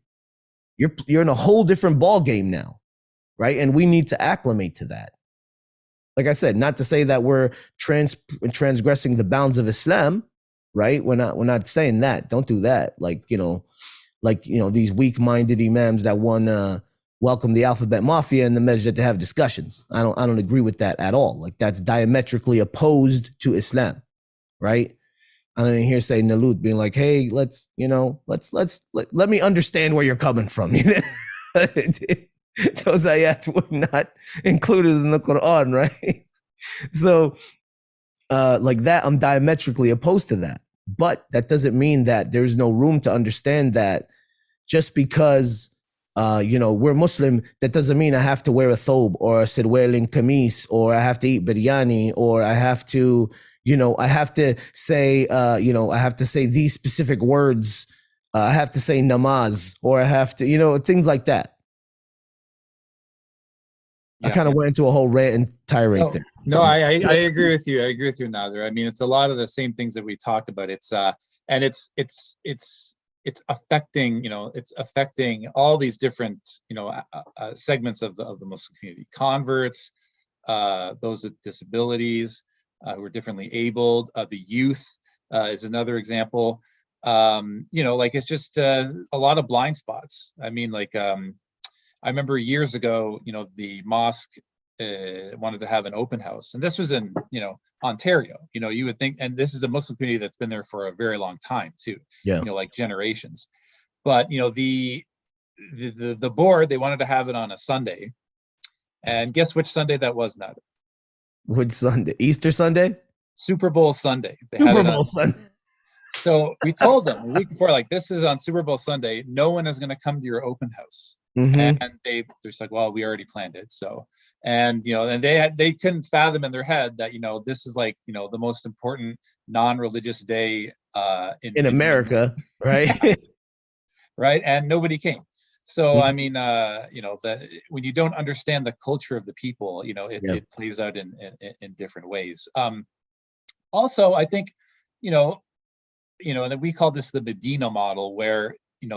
You're in a whole different ball game now, right? And we need to acclimate to that. Like I said, not to say that we're transgressing the bounds of Islam, right? We're not saying that. Don't do that. These weak-minded imams that want to welcome the alphabet mafia in the masjid to have discussions. I don't agree with that at all. Like, that's diametrically opposed to Islam, right? I didn't hear say Nalut being like, hey, let me understand where you're coming from. Those ayat were not included in the Quran, right? So like that, I'm diametrically opposed to that. But that doesn't mean that there's no room to understand that just because we're Muslim, that doesn't mean I have to wear a thobe or a sirwelin kameez, or I have to eat biryani, or I have to say, I have to say these specific words. I have to say namaz, or I have to, things like that. Yeah. I kind of went into a whole rant and tirade there. No, I agree with you. I agree with you, Nadir. I mean, it's a lot of the same things that we talked about. It's and it's affecting, it's affecting all these different, segments of the Muslim community. Converts, those with disabilities, who are differently abled, the youth is another example. It's just a lot of blind spots. I mean, I remember years ago, the mosque wanted to have an open house, and this was in, Ontario. You would think, and this is a Muslim community that's been there for a very long time too. Yeah. Like generations. But the board, they wanted to have it on a Sunday, and guess which Sunday that was, Nadir? Which Sunday? Easter Sunday? Super Bowl Sunday. Super Bowl Sunday. So we told them a week before, like, this is on Super Bowl Sunday. No one is going to come to your open house. Mm-hmm. And they're just like, well, we already planned it. So, and and they couldn't fathom in their head that this is like the most important non-religious day In America, right? right, and nobody came. So I Mhm. mean, when you don't understand the culture of the people, Yeah. it plays out in different ways. Also, I think, and we call this the Medina model, where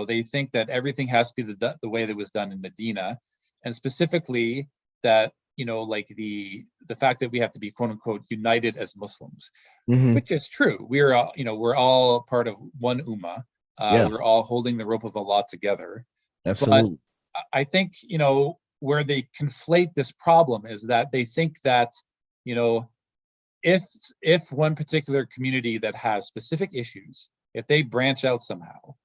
they think that everything has to be the way that it was done in Medina, and specifically that like the fact that we have to be quote unquote united as Muslims, Mm-hmm. which is true. We're all we're all part of one ummah. Yeah, We're all holding the rope of Allah together. But absolutely. I think where they conflate this problem is that they think that you know if one particular community that has specific issues, if they branch out somehow,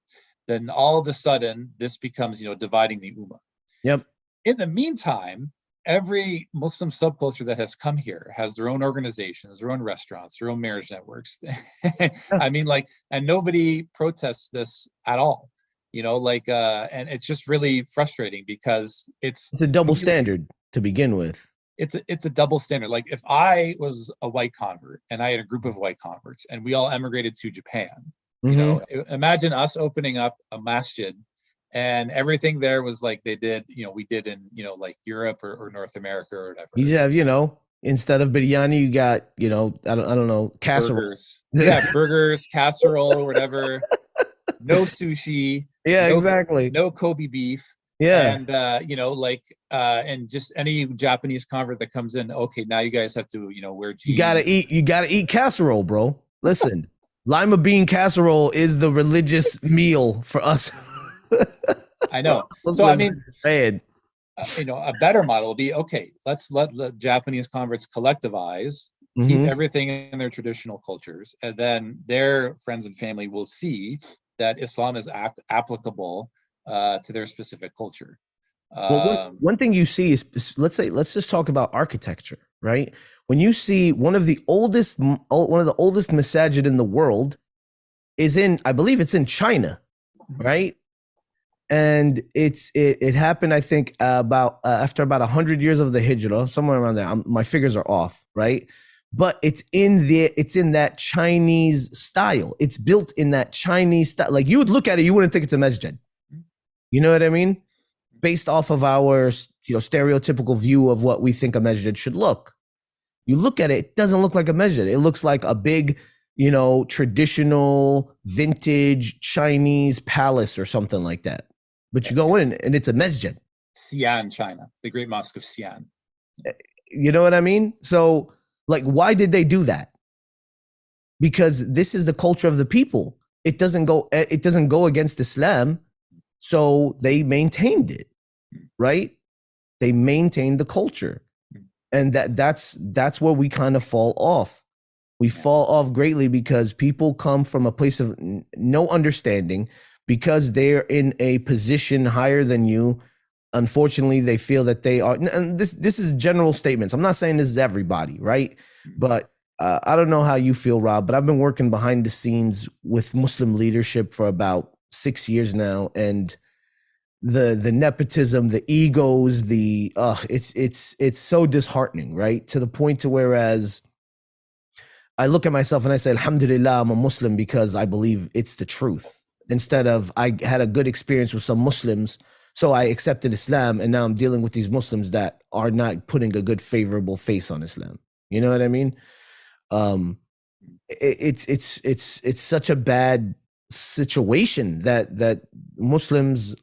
then all of a sudden this becomes dividing the ummah. Yep. In the meantime, every Muslim subculture that has come here has their own organizations, their own restaurants, their own marriage networks. Yeah. I mean, like, and nobody protests this at all. And it's just really frustrating because it's It's a double standard to begin with. it's a double standard. Like, if I was a white convert and I had a group of white converts and we all emigrated to Japan, Mm-hmm. imagine us opening up a masjid and everything there was like we did in like Europe or North America or You whatever. have, instead of biryani, you got, I don't know, casserole. Burgers, yeah, burgers, casserole or whatever. No sushi, Yeah, no exactly. no Kobe beef, Yeah. and and just any Japanese convert that comes in, okay, now you guys have to wear jeans. You gotta eat casserole, bro. Listen, lima bean casserole is the religious meal for us. I know. So I Muslims mean, in Japan. a better model would be, okay, let's let the Japanese converts collectivize, keep Mm-hmm. everything in their traditional cultures, and then their friends and family will see that Islam is applicable to their specific culture. Well, Um, one thing you see is, let's just talk about architecture, right? When you see one of the oldest masajid in the world is I believe it's in China, right? And it happened, I think, about after about 100 years of the Hijrah, somewhere around there. My figures are off, right? But it's in that Chinese style. It's built in that Chinese style. Like, you would look at it, you wouldn't think it's a masjid. You know what I mean? Based off of our stereotypical view of what we think a masjid should look. You look at it, it doesn't look like a masjid. It looks like a big, traditional vintage Chinese palace or something like that. But you go in and it's a masjid. Xi'an, China, the Great Mosque of Xi'an. You know what I mean? So, like, why did they do that? Because this is the culture of the people. It doesn't go against Islam. So they maintained it, right? They maintained the culture. And that's where we kind of fall off. We fall off greatly because people come from a place of no understanding, because they're in a position higher than you. Unfortunately, they feel that they are, and this is general statements. I'm not saying this is everybody, right? But I don't know how you feel, Rob, but I've been working behind the scenes with Muslim leadership for about 6 years now, and the nepotism, the egos, it's so disheartening, right? To the point to whereas I look at myself and I say, Alhamdulillah, I'm a Muslim because I believe it's the truth. Instead of, I had a good experience with some Muslims, so I accepted Islam, and now I'm dealing with these Muslims that are not putting a good, favorable face on Islam. You know what I mean? It's such a bad situation that Muslims,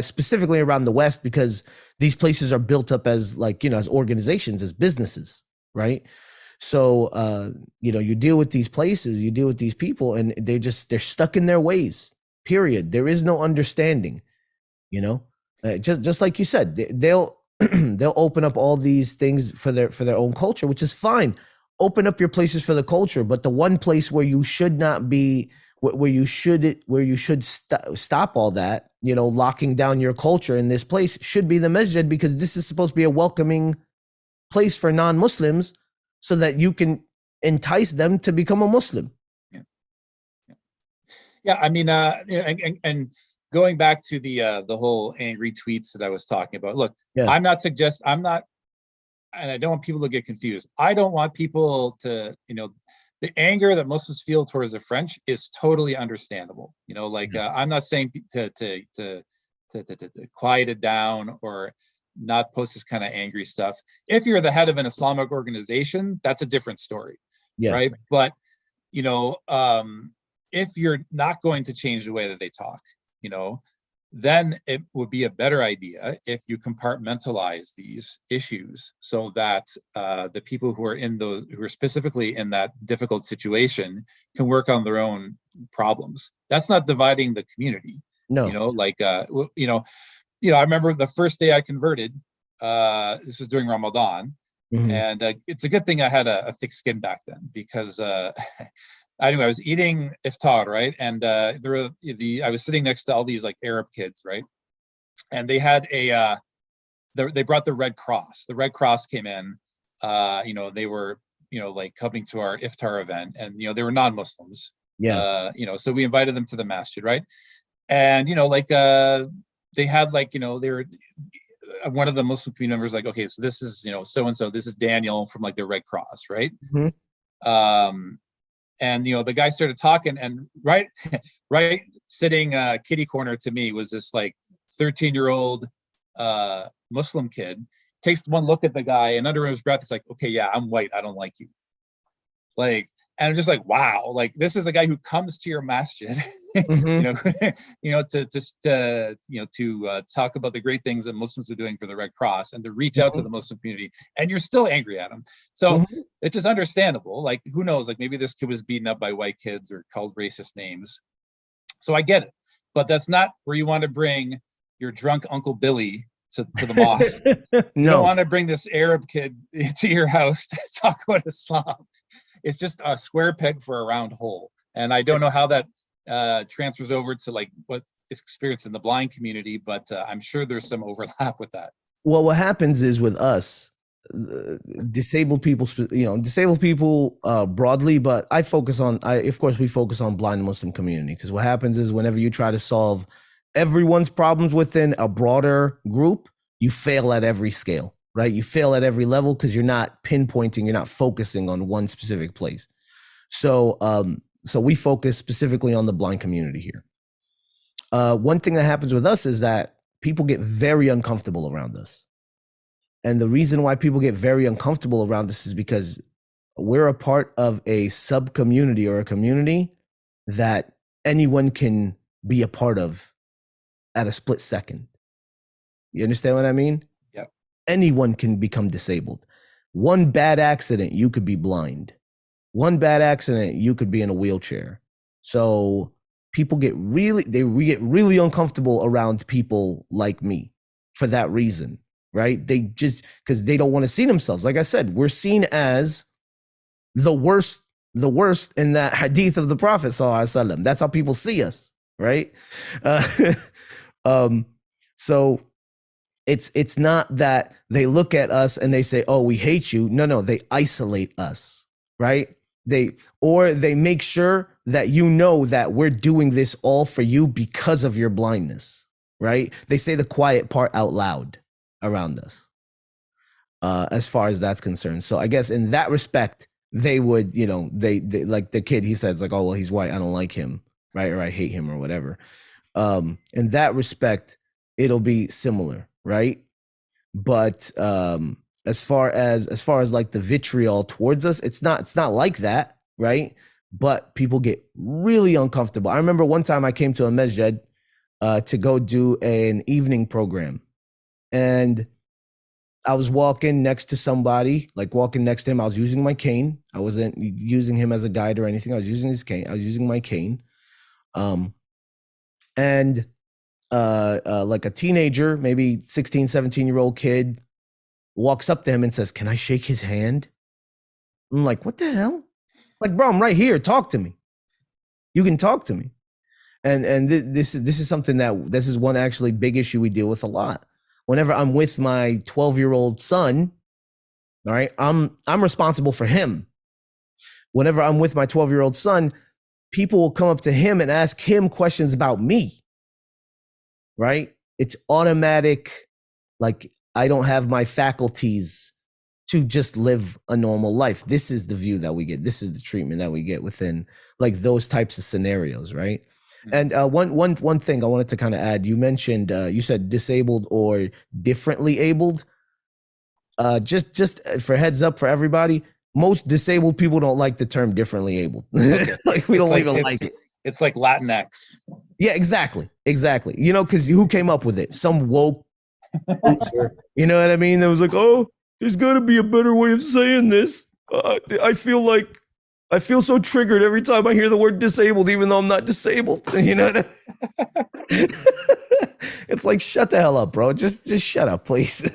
specifically around the West, because these places are built up as, like, as organizations, as businesses, right? So, you deal with these places, you deal with these people, and they're stuck in their ways, period. There is no understanding, just like you said, they'll they'll open up all these things for their own culture, which is fine. Open up your places for the culture, but the one place where you should not be, where you should stop all that, locking down your culture in this place, should be the masjid, because this is supposed to be a welcoming place for non-Muslims, so that you can entice them to become a Muslim. Yeah. I mean, and going back to the whole angry tweets that I was talking about. Look, Yeah. I'm not, and I don't want people to get confused. I don't want people to, the anger that Muslims feel towards the French is totally understandable. Like I'm not saying to quiet it down or not post this kind of angry stuff. If you're the head of an Islamic organization, that's a different story, Yeah. right? But if you're not going to change the way that they talk, then it would be a better idea if you compartmentalize these issues so that the people who are specifically in that difficult situation can work on their own problems. That's not dividing the community. No. I remember the first day I converted, this was during Ramadan. Mhm. And it's a good thing I had a thick skin back then, because anyway, I was eating iftar, right? And I was sitting next to all these like Arab kids, right? And they had they brought the Red Cross. The Red Cross came in. They were like coming to our iftar event, and they were non-Muslims. Yeah. So we invited them to the masjid, right? And they had like they were. One of the Muslim community members like, okay, so this is so and so, this is Daniel from like the Red Cross, right? Mhm. And the guy started talking, and right sitting kitty corner to me was this like 13-year-old Muslim kid. Takes one look at the guy, and under his breath, it's like, okay, yeah, I'm white, I don't like you. Like, and I'm just like, wow, like this is a guy who comes to your masjid, Mhm. to talk about the great things that Muslims are doing for the Red Cross and to reach out to the Muslim community, and you're still angry at him. So Mhm. it's just understandable. Like, who knows? Like, maybe this kid was beaten up by white kids or called racist names. So I get it, but that's not where you want to bring your drunk Uncle Billy to the mosque. You don't No. want to bring this Arab kid to your house to talk about Islam. It's just a square peg for a round hole. And I don't know how that transfers over to like what is experienced in the blind community, but I'm sure there's some overlap with that. Well, what happens is with us, disabled people, broadly, but of course, we focus on blind Muslim community, because what happens is whenever you try to solve everyone's problems within a broader group, you fail at every scale, right? You fail at every level because you're not pinpointing, you're not focusing on one specific place. So we focus specifically on the blind community here. One thing that happens with us is that people get very uncomfortable around us. And the reason why people get very uncomfortable around us is because we're a part of a sub-community or a community that anyone can be a part of at a split second. You understand what I mean? Yep. Anyone can become disabled. One bad accident, you could be blind. One bad accident, you could be in a wheelchair. So people get really uncomfortable around people like me for that reason, right? They just, because they don't want to see themselves. Like I said, we're seen as the worst in that hadith of the Prophet sallallahu alaihi wasallam. That's how people see us, right? So it's not that they look at us and they say, "Oh, we hate you." No, they isolate us, right? They make sure that you know that we're doing this all for you because of your blindness, right? They say the quiet part out loud around us, as far as that's concerned. So I guess in that respect, they would, they like the kid, he says like, "Oh, well, he's white, I don't like him," right? Or I hate him or whatever. In that respect, it'll be similar, right? But as far as like the vitriol towards us, it's not like that, right? But people get really uncomfortable. I remember one time I came to a masjid to go do an evening program, and I was walking next to somebody, like walking next to him. I was using my cane. I wasn't using him as a guide or anything. I was using his cane. I was using my cane. And like a teenager, maybe 16, 17-year-old kid, walks up to him and says, "Can I shake his hand?" I'm like, "What the hell?" Like, bro, I'm right here. Talk to me. You can talk to me. And this is something this is one actually big issue we deal with a lot. Whenever I'm with my 12-year-old son, all right, I'm responsible for him. Whenever I'm with my 12-year-old son, people will come up to him and ask him questions about me. right? It's automatic. Like, I don't have my faculties to just live a normal life. This is the view that we get. This is the treatment that we get within like those types of scenarios, right? And one thing I wanted to kind of add, you mentioned you said disabled or differently abled. Just for heads up for everybody, most disabled people don't like the term differently abled. Okay. Like we It's don't like, even like it. It's like Latinx. Yeah, exactly. You know, because who came up with it? Some woke loser. You know what I mean? That was like, oh, there's got to be a better way of saying this. I feel so triggered every time I hear the word disabled, even though I'm not disabled. You know what I mean? It's like, shut the hell up, bro. Just shut up, please.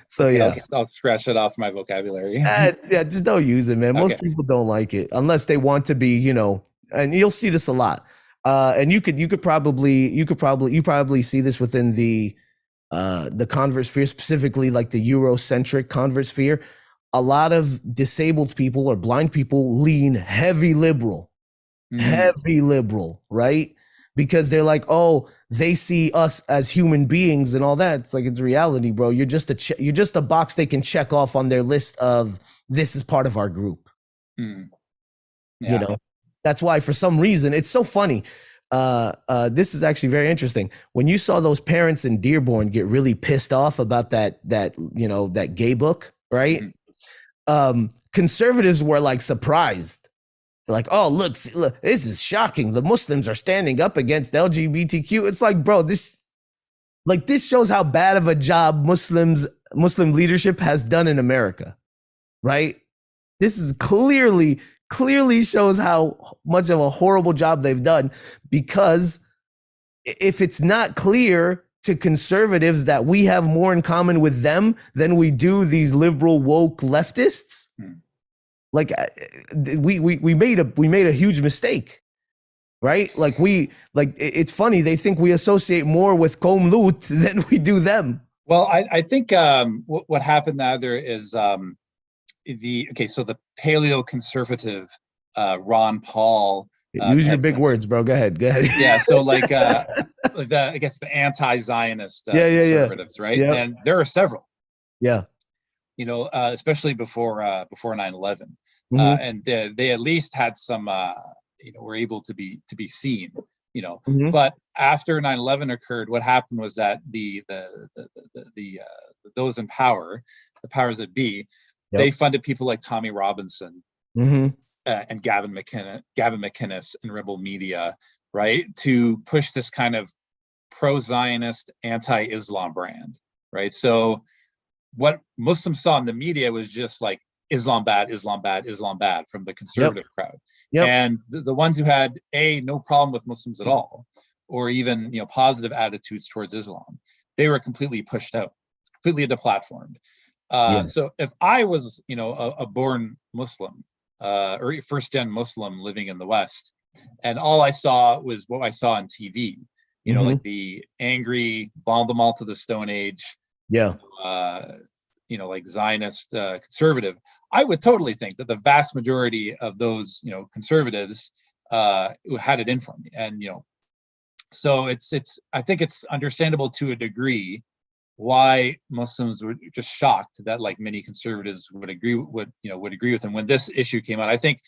So Okay, yeah. I'll scratch it off my vocabulary. Yeah, just don't use it, man. Most Okay. people don't like it unless they want to be, you know, and you'll see this a lot. And you probably see this within the convert sphere, specifically like the Eurocentric convert sphere. A lot of disabled people or blind people lean heavy liberal, right? Because they're like, oh, they see us as human beings and all that. It's like, it's reality, bro. You're just a box they can check off on their list of this is part of our group. Yeah. You know, that's why for some reason it's so funny. This is actually very interesting. When you saw those parents in Dearborn get really pissed off about that you know, that gay book, right? Conservatives were like surprised. They're like, oh, look, this is shocking. The Muslims are standing up against LGBTQ. It's like, bro, this shows how bad of a job Muslim leadership has done in America, right? This is clearly shows how much of a horrible job they've done, because if it's not clear to conservatives that we have more in common with them than we do these liberal woke leftists, like we made a huge mistake, right? Like it's funny, they think we associate more with Qom Lut than we do them. Well, I think what happened there is so the paleo-conservative Ron Paul. Use your big words, bro. Go ahead. Yeah, so like I guess the anti-Zionist conservatives, right? Yep. And there are several. Yeah. You know, especially before 9/11, and they at least had some, you know, were able to be seen. You know, but after 9/11 occurred, what happened was that the those in power, the powers that be, they funded people like Tommy Robinson and Gavin McInnes and Rebel Media, right, to push this kind of pro-Zionist, anti-Islam brand, right? So what Muslims saw in the media was just like Islam bad, Islam bad, Islam bad from the conservative crowd. And the ones who had no problem with Muslims at all, or even, you know, positive attitudes towards Islam, they were completely pushed out, completely deplatformed. So if I was, you know, a born Muslim or first-gen Muslim living in the West, and all I saw was what I saw on TV, you know, like the angry, bomb them all to the Stone Age, you know, like Zionist conservative, I would totally think that the vast majority of those, you know, conservatives who had it in for me. And, you know, so I think it's understandable to a degree why Muslims were just shocked that like many conservatives would agree with them when this issue came out. I think,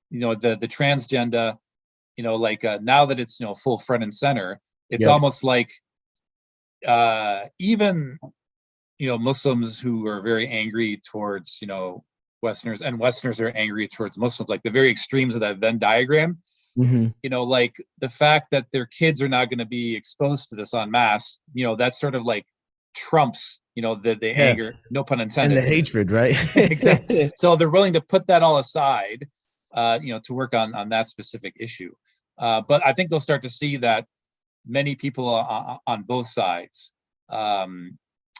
you know, the transgender, you know, like now that it's, you know, full front and center, it's almost like even, you know, Muslims who are very angry towards, you know, Westerners, and Westerners are angry towards Muslims, like the very extremes of that Venn diagram. You know, like the fact that their kids are not going to be exposed to this en masse, you know, that's sort of like trumps, you know, the anger, no pun intended, and the hatred, right? Exactly. So they're willing to put that all aside, you know, to work on that specific issue. But I think they'll start to see that many people on both sides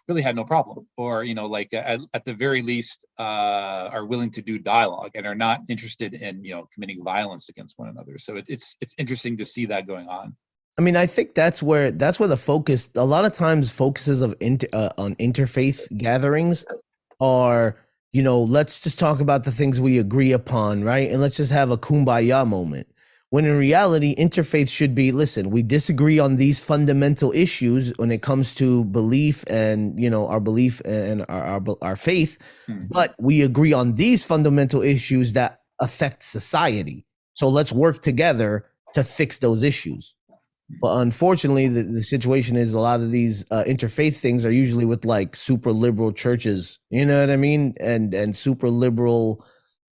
really had no problem, or, you know, like at the very least are willing to do dialogue and are not interested in, you know, committing violence against one another. So it's interesting to see that going on. I mean, I think that's where the focus, a lot of times focuses of on interfaith gatherings are, you know, let's just talk about the things we agree upon, right? And let's just have a kumbaya moment. When in reality, interfaith should be, listen, we disagree on these fundamental issues when it comes to belief and, our belief and our faith, but we agree on these fundamental issues that affect society. So let's work together to fix those issues. But unfortunately, the situation is a lot of these interfaith things are usually with like super liberal churches, you know what I mean? And super liberal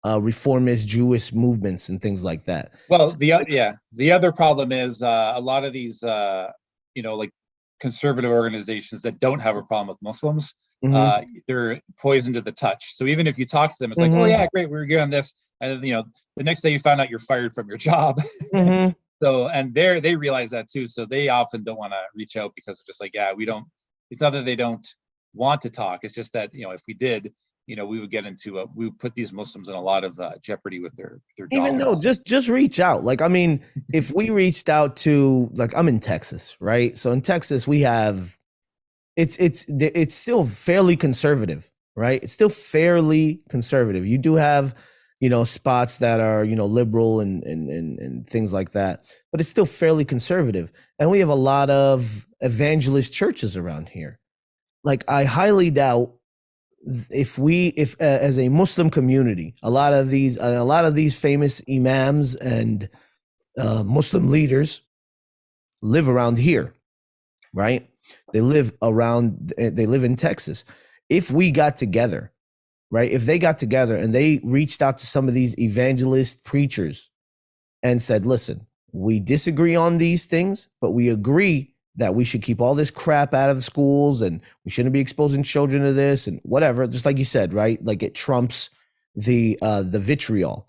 reformist Jewish movements and things like that. Well, the other problem is a lot of these, like conservative organizations that don't have a problem with Muslims, they're poison to the touch. So even if you talk to them, it's like, oh yeah, great, we're good on this, and the next day you find out you're fired from your job. So, and they realize that too. So they often don't want to reach out because it's just like, yeah, we don't. It's not that they don't want to talk. It's just that if we did, we would get into we would put these Muslims in a lot of jeopardy with their even though just reach out. Like, I mean, if we reached out to, like, I'm in Texas, right? So in Texas we have it's still fairly conservative, right? It's still fairly conservative. You do have spots that are liberal and things like that, but it's still fairly conservative. And we have a lot of evangelist churches around here. Like, I highly doubt if as a Muslim community, a lot of these famous imams and Muslim leaders live around here, right? They live in Texas. If we got together, right? If they got together and they reached out to some of these evangelist preachers and said, listen, we disagree on these things, but we agree that we should keep all this crap out of the schools and we shouldn't be exposing children to this and whatever, just like you said, right? Like, it trumps the vitriol.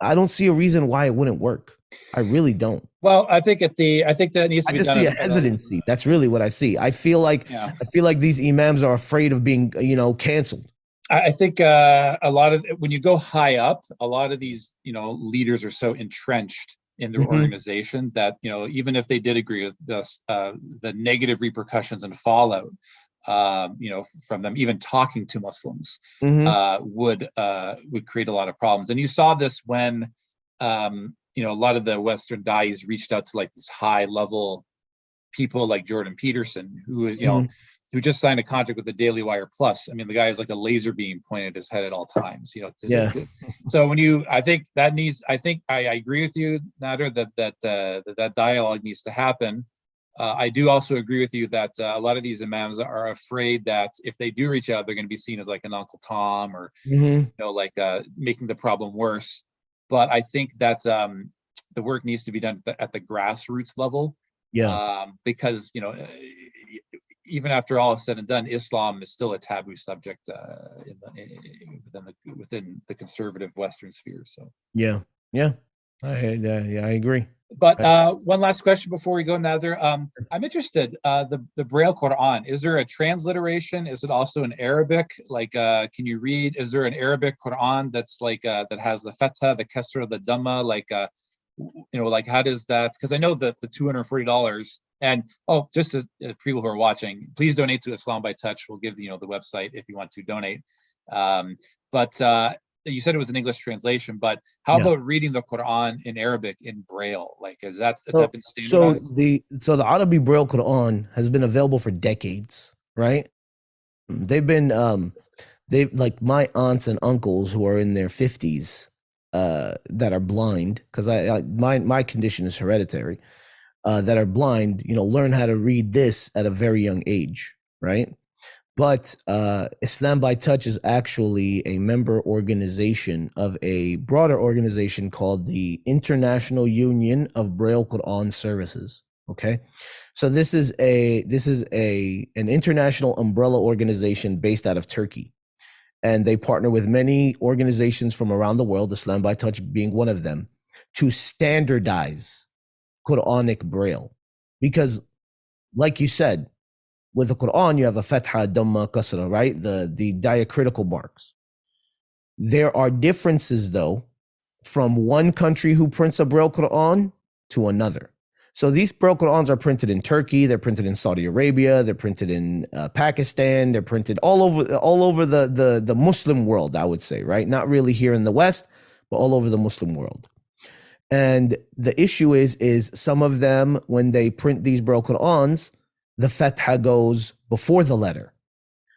I don't see a reason why it wouldn't work. I really don't. Well, I think that needs to be done. I just see a hesitancy. That's really what I see. I feel like these imams are afraid of being, canceled. I think a lot of, when you go high up, a lot of these, leaders are so entrenched in their organization that, even if they did agree with this, the negative repercussions and fallout, from them even talking to Muslims, would create a lot of problems. And you saw this when, a lot of the Western dais reached out to like these high level people like Jordan Peterson, who is, who just signed a contract with the Daily Wire Plus. I mean, the guy is like a laser beam pointed at his head at all times, So I agree with you, Nadir, that dialogue needs to happen. I do also agree with you that a lot of these imams are afraid that if they do reach out, they're going to be seen as like an Uncle Tom or, making the problem worse. But I think that the work needs to be done at the grassroots level. Because, even after all is said and done, Islam is still a taboo subject within the conservative Western sphere. So I agree. But one last question before we go, Nadir. I'm interested. The Braille Quran, is there a transliteration? Is it also in Arabic? Like, can you read? Is there an Arabic Quran that's like that has the Fatha, the Kasra, the Dhamma? Like, like how does that? Because I know that the $240. And just as people who are watching, please donate to Islam by Touch. We'll give the website if you want to donate. But you said it was an English translation, but how about reading the Quran in Arabic in Braille? Like, has that been standardized? So the Arabic Braille Quran has been available for decades, right? They've been like my aunts and uncles who are in their 50s that are blind, because my condition is hereditary. That are blind, learn how to read this at a very young age, right? But Islam by Touch is actually a member organization of a broader organization called the International Union of Braille Quran Services. Okay, so this is an international umbrella organization based out of Turkey, and they partner with many organizations from around the world, Islam by Touch being one of them, to standardize Quranic Braille. Because, like you said, with the Quran, you have a Fatha, Dhamma, Kasra, right? The diacritical marks. There are differences, though, from one country who prints a Braille Quran to another. So these Braille Qurans are printed in Turkey, they're printed in Saudi Arabia, they're printed in Pakistan, they're printed all over the Muslim world, I would say, right? Not really here in the West, but all over the Muslim world. And the issue is some of them, when they print these Braille Qur'ans, the fatha goes before the letter.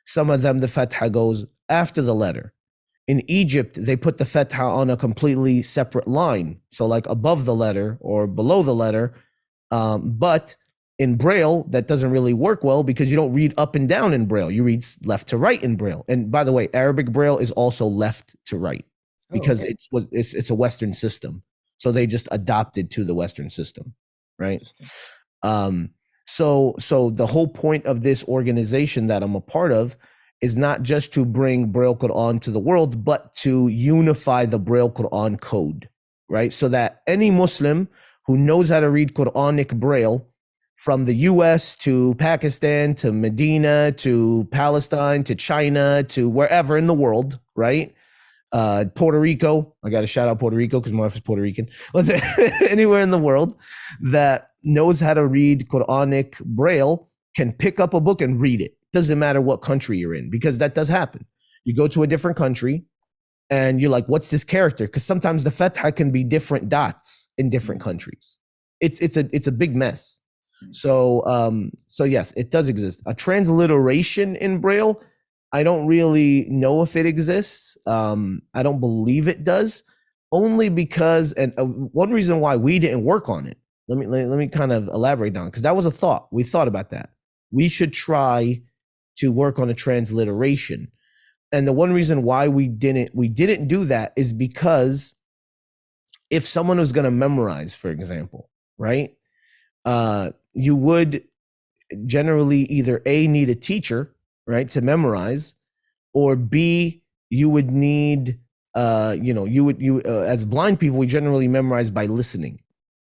Some of them, the fatha goes after the letter. In Egypt, they put the fatha on a completely separate line. So like above the letter or below the letter. But in Braille, that doesn't really work well because you don't read up and down in Braille. You read left to right in Braille. And by the way, Arabic Braille is also left to right because it's a Western system. So they just adopted to the Western system, right? So the whole point of this organization that I'm a part of is not just to bring Braille Quran to the world, but to unify the Braille Quran code, right? So that any Muslim who knows how to read Quranic Braille, from the US to Pakistan to Medina to Palestine to China to wherever in the world, right? Puerto Rico, I got to shout out Puerto Rico because my wife is Puerto Rican. Let's say anywhere in the world that knows how to read Quranic Braille can pick up a book and read it. Doesn't matter what country you're in, because that does happen. You go to a different country and you're like, what's this character? Because sometimes the fatha can be different dots in different countries. It's a big mess. So yes, it does exist. A transliteration in Braille, I don't really know if it exists. I don't believe it does, only because, and one reason why we didn't work on it. Let me kind of elaborate on, because that was a thought. We thought about that. We should try to work on a transliteration. And the one reason why we didn't do that is because if someone was going to memorize, for example, right? You would generally either A, need a teacher, right, to memorize, or B, you would need, as blind people, we generally memorize by listening,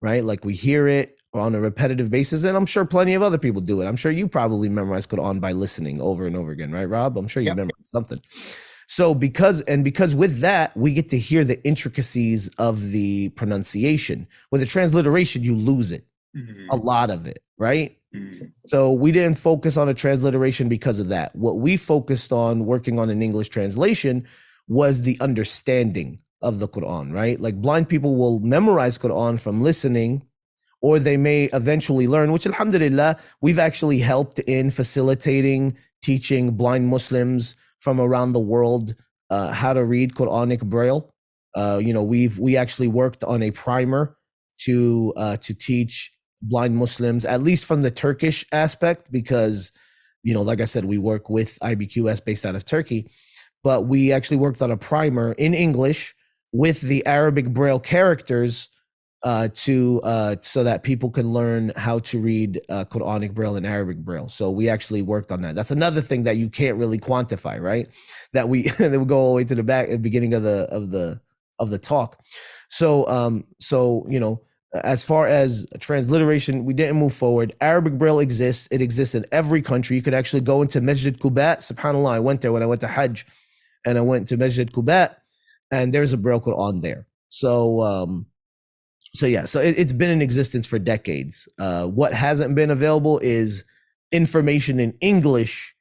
right? Like we hear it on a repetitive basis, and I'm sure plenty of other people do it. I'm sure you probably memorize Quran by listening over and over again, right, Rob? I'm sure you memorize something. So because with that, we get to hear the intricacies of the pronunciation. With a transliteration, you lose it, a lot of it, right? So we didn't focus on a transliteration because of that. What we focused on working on an English translation was the understanding of the Quran, right? Like blind people will memorize Quran from listening, or they may eventually learn, which alhamdulillah, we've actually helped in facilitating, teaching blind Muslims from around the world how to read Quranic Braille. We actually worked on a primer to teach blind Muslims, at least from the Turkish aspect, because, like I said, we work with IBQS based out of Turkey, but we actually worked on a primer in English with the Arabic Braille characters so that people can learn how to read Quranic Braille and Arabic Braille. So we actually worked on that. That's another thing that you can't really quantify, right? That we go all the way to the back at the beginning of the talk. So as far as transliteration, we didn't move forward. Arabic Braille exists. It exists in every country. You could actually go into Masjid Qubat. SubhanAllah, I went there when I went to Hajj, and I went to Masjid Qubat, and there's a Braille Quran there. So it's been in existence for decades. What hasn't been available is information in English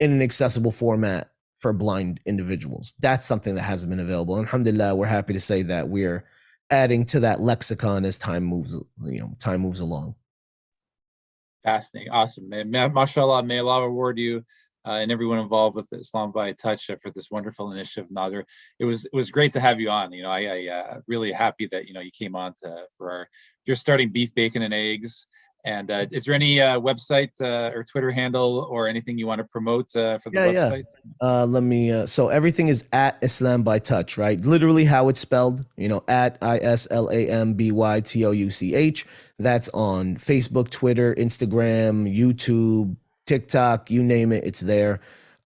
in an accessible format for blind individuals. That's something that hasn't been available. And alhamdulillah, we're happy to say that we're adding to that lexicon as time moves along. Fascinating. Awesome. MashaAllah, may Allah reward you and everyone involved with Islam by Touch for this wonderful initiative, Nadir. It was great to have you on. I really happy that you came on you're starting Beef, Bacon, and Eggs. And is there any website or Twitter handle or anything you want to promote for the website? So everything is at Islam by Touch, right? Literally how it's spelled, at ISLAMBYTOUCH. That's on Facebook, Twitter, Instagram, YouTube, TikTok, you name it, it's there.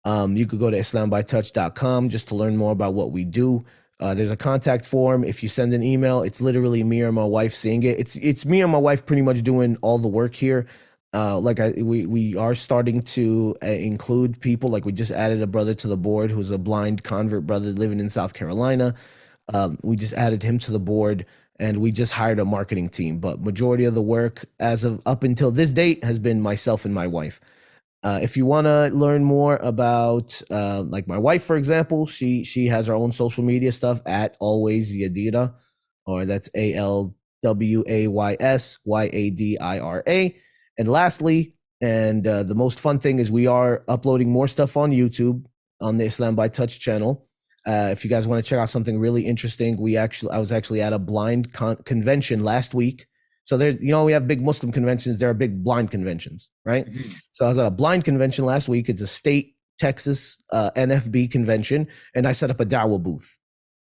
You could go to islambytouch.com just to learn more about what we do. There's a contact form. If you send an email, it's literally me or my wife seeing it. It's me and my wife pretty much doing all the work here. We are starting to include people. Like we just added a brother to the board who's a blind convert brother living in South Carolina. We just added him to the board, and we just hired a marketing team. But majority of the work as of up until this date has been myself and my wife. If you want to learn more about like my wife, for example, she has her own social media stuff at always Yadira. or that's ALWAYSYADIRA. And lastly, and the most fun thing is we are uploading more stuff on YouTube on the Islam by Touch channel. If you guys want to check out something really interesting, I was actually at a blind convention last week. So there's, we have big Muslim conventions. There are big blind conventions, right? Mhm. So I was at a blind convention last week. It's a state Texas NFB convention, and I set up a dawah booth,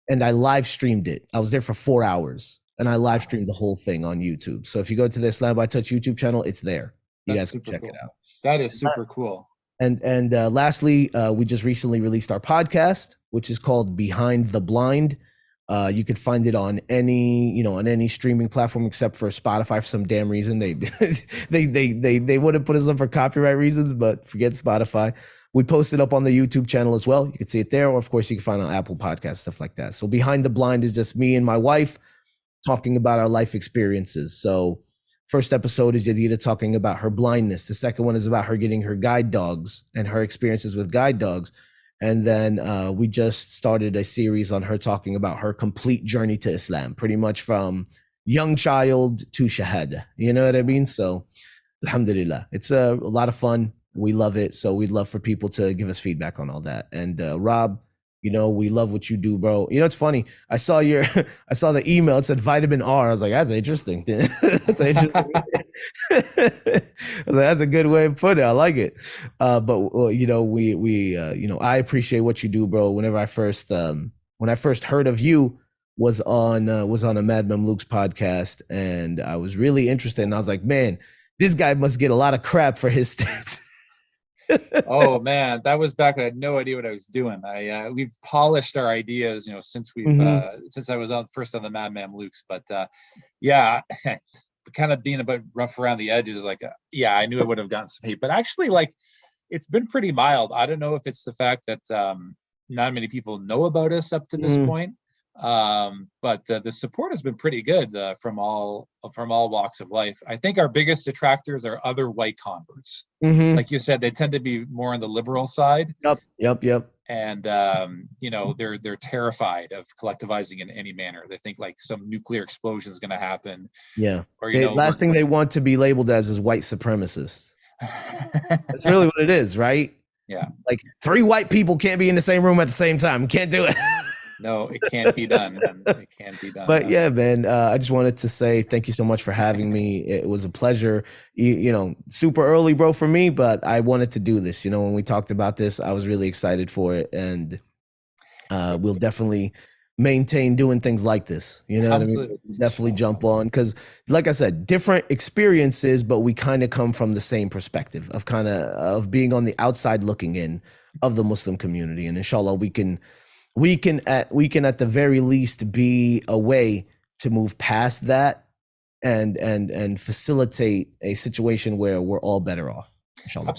and I live streamed it. I was there for 4 hours, and I live streamed the whole thing on YouTube. So if you go to the Islam by Touch YouTube channel, it's there. You That's guys can super check cool. it out. That is super cool. And lastly, we just recently released our podcast, which is called Behind the Blind. You could find it on any streaming platform except for Spotify for some damn reason. They they wouldn't put us up for copyright reasons, but forget Spotify. We post it up on the YouTube channel as well. You can see it there, or of course you can find it on Apple Podcasts, stuff like that. So Behind the Blind is just me and my wife talking about our life experiences. So first episode is Yadida talking about her blindness. The second one is about her getting her guide dogs and her experiences with guide dogs. And then we just started a series on her talking about her complete journey to Islam, pretty much from young child to Shahada. You know what I mean? So alhamdulillah, it's a lot of fun. We love it. So we'd love for people to give us feedback on all that. And Rob, we love what you do, bro. It's funny. I saw the email. It said vitamin R. I was like, that's interesting. That's interesting. I was like, that's a good way of putting it. I like it. But I appreciate what you do, bro. Whenever when I first heard of you was on a Mad Mamluks podcast, and I was really interested. And I was like, man, this guy must get a lot of crap for his stance. Oh man, that was back when I had no idea what I was doing. We've polished our ideas, since since I was first on the Mad Mamluks. But yeah, kind of being a bit rough around the edges. I knew I would have gotten some hate, but actually, it's been pretty mild. I don't know if it's the fact that not many people know about us up to this point, but the support has been pretty good from all walks of life. I think our biggest detractors are other white converts. Like you said, they tend to be more on the liberal side. Yep. And they're terrified of collectivizing in any manner. They think some nuclear explosion is going to happen. Yeah. Or last thing they want to be labeled as is white supremacists. That's really what it is, right? Yeah. Like 3 white people can't be in the same room at the same time. You can't do it. No, it can't be done. It can't be done. But yeah, man, I just wanted to say thank you so much for having me. It was a pleasure. Super early, bro, for me, but I wanted to do this. When we talked about this, I was really excited for it, and we'll definitely maintain doing things like this. You know what I mean? Definitely jump on, because, like I said, different experiences, but we kind of come from the same perspective of being on the outside looking in of the Muslim community, and inshallah, we can at the very least be a way to move past that and facilitate a situation where we're all better off. Inshallah.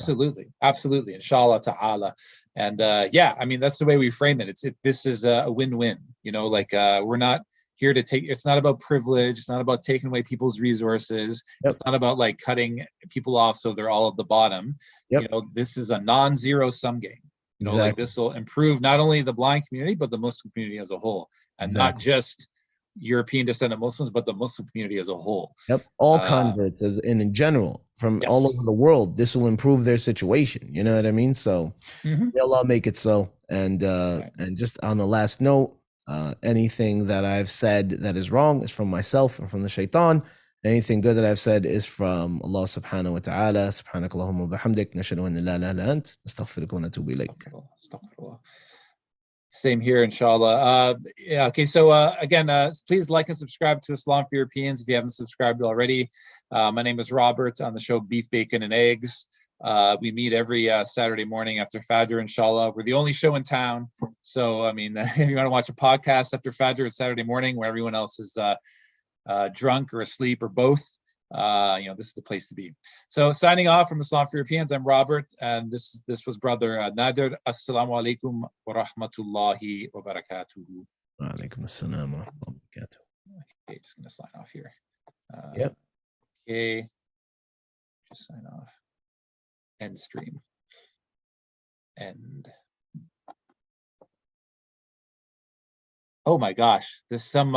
Absolutely. Inshallah ta'ala. And that's the way we frame it. This is a win-win. We're not here to take. It's not about privilege. It's not about taking away people's resources. Yep. It's not about cutting people off so they're all at the bottom. Yep. This is a non-zero sum game. Exactly. This will improve not only the blind community, but the Muslim community as a whole, and not just European descendant Muslims, but the Muslim community as a whole. Yep. All converts in general from all over the world. This will improve their situation. You know what I mean? So may Allah make it so. And and just on the last note, anything that I've said that is wrong is from myself and from the shaitan. Anything good that I've said is from Allah subhanahu wa ta'ala. Subhanak Allahumma bihamdik. Nashhadu an la ilaha illa ant. Nastaghfiruka wa natubu ilayk. Astaghfirullah. Same here, inshallah. Okay. So again, please like and subscribe to Islam for Europeans if you haven't subscribed already. My name is Robert on the show Beef, Bacon, and Eggs. We meet every Saturday morning after Fajr, inshallah. We're the only show in town. So, if you want to watch a podcast after Fajr, it's Saturday morning where everyone else is drunk or asleep or both. This is the place to be. So signing off from Islam for Europeans, I'm Robert, and this was brother Nadir. Assalamu alaikum wa rahmatullahi wa barakatuhu. Wa alaikum assalam wa rahmatullahi wa barakatuhu. Okay, just gonna sign off here. Yep. Okay, just sign off. End stream. End. Oh my gosh, there's some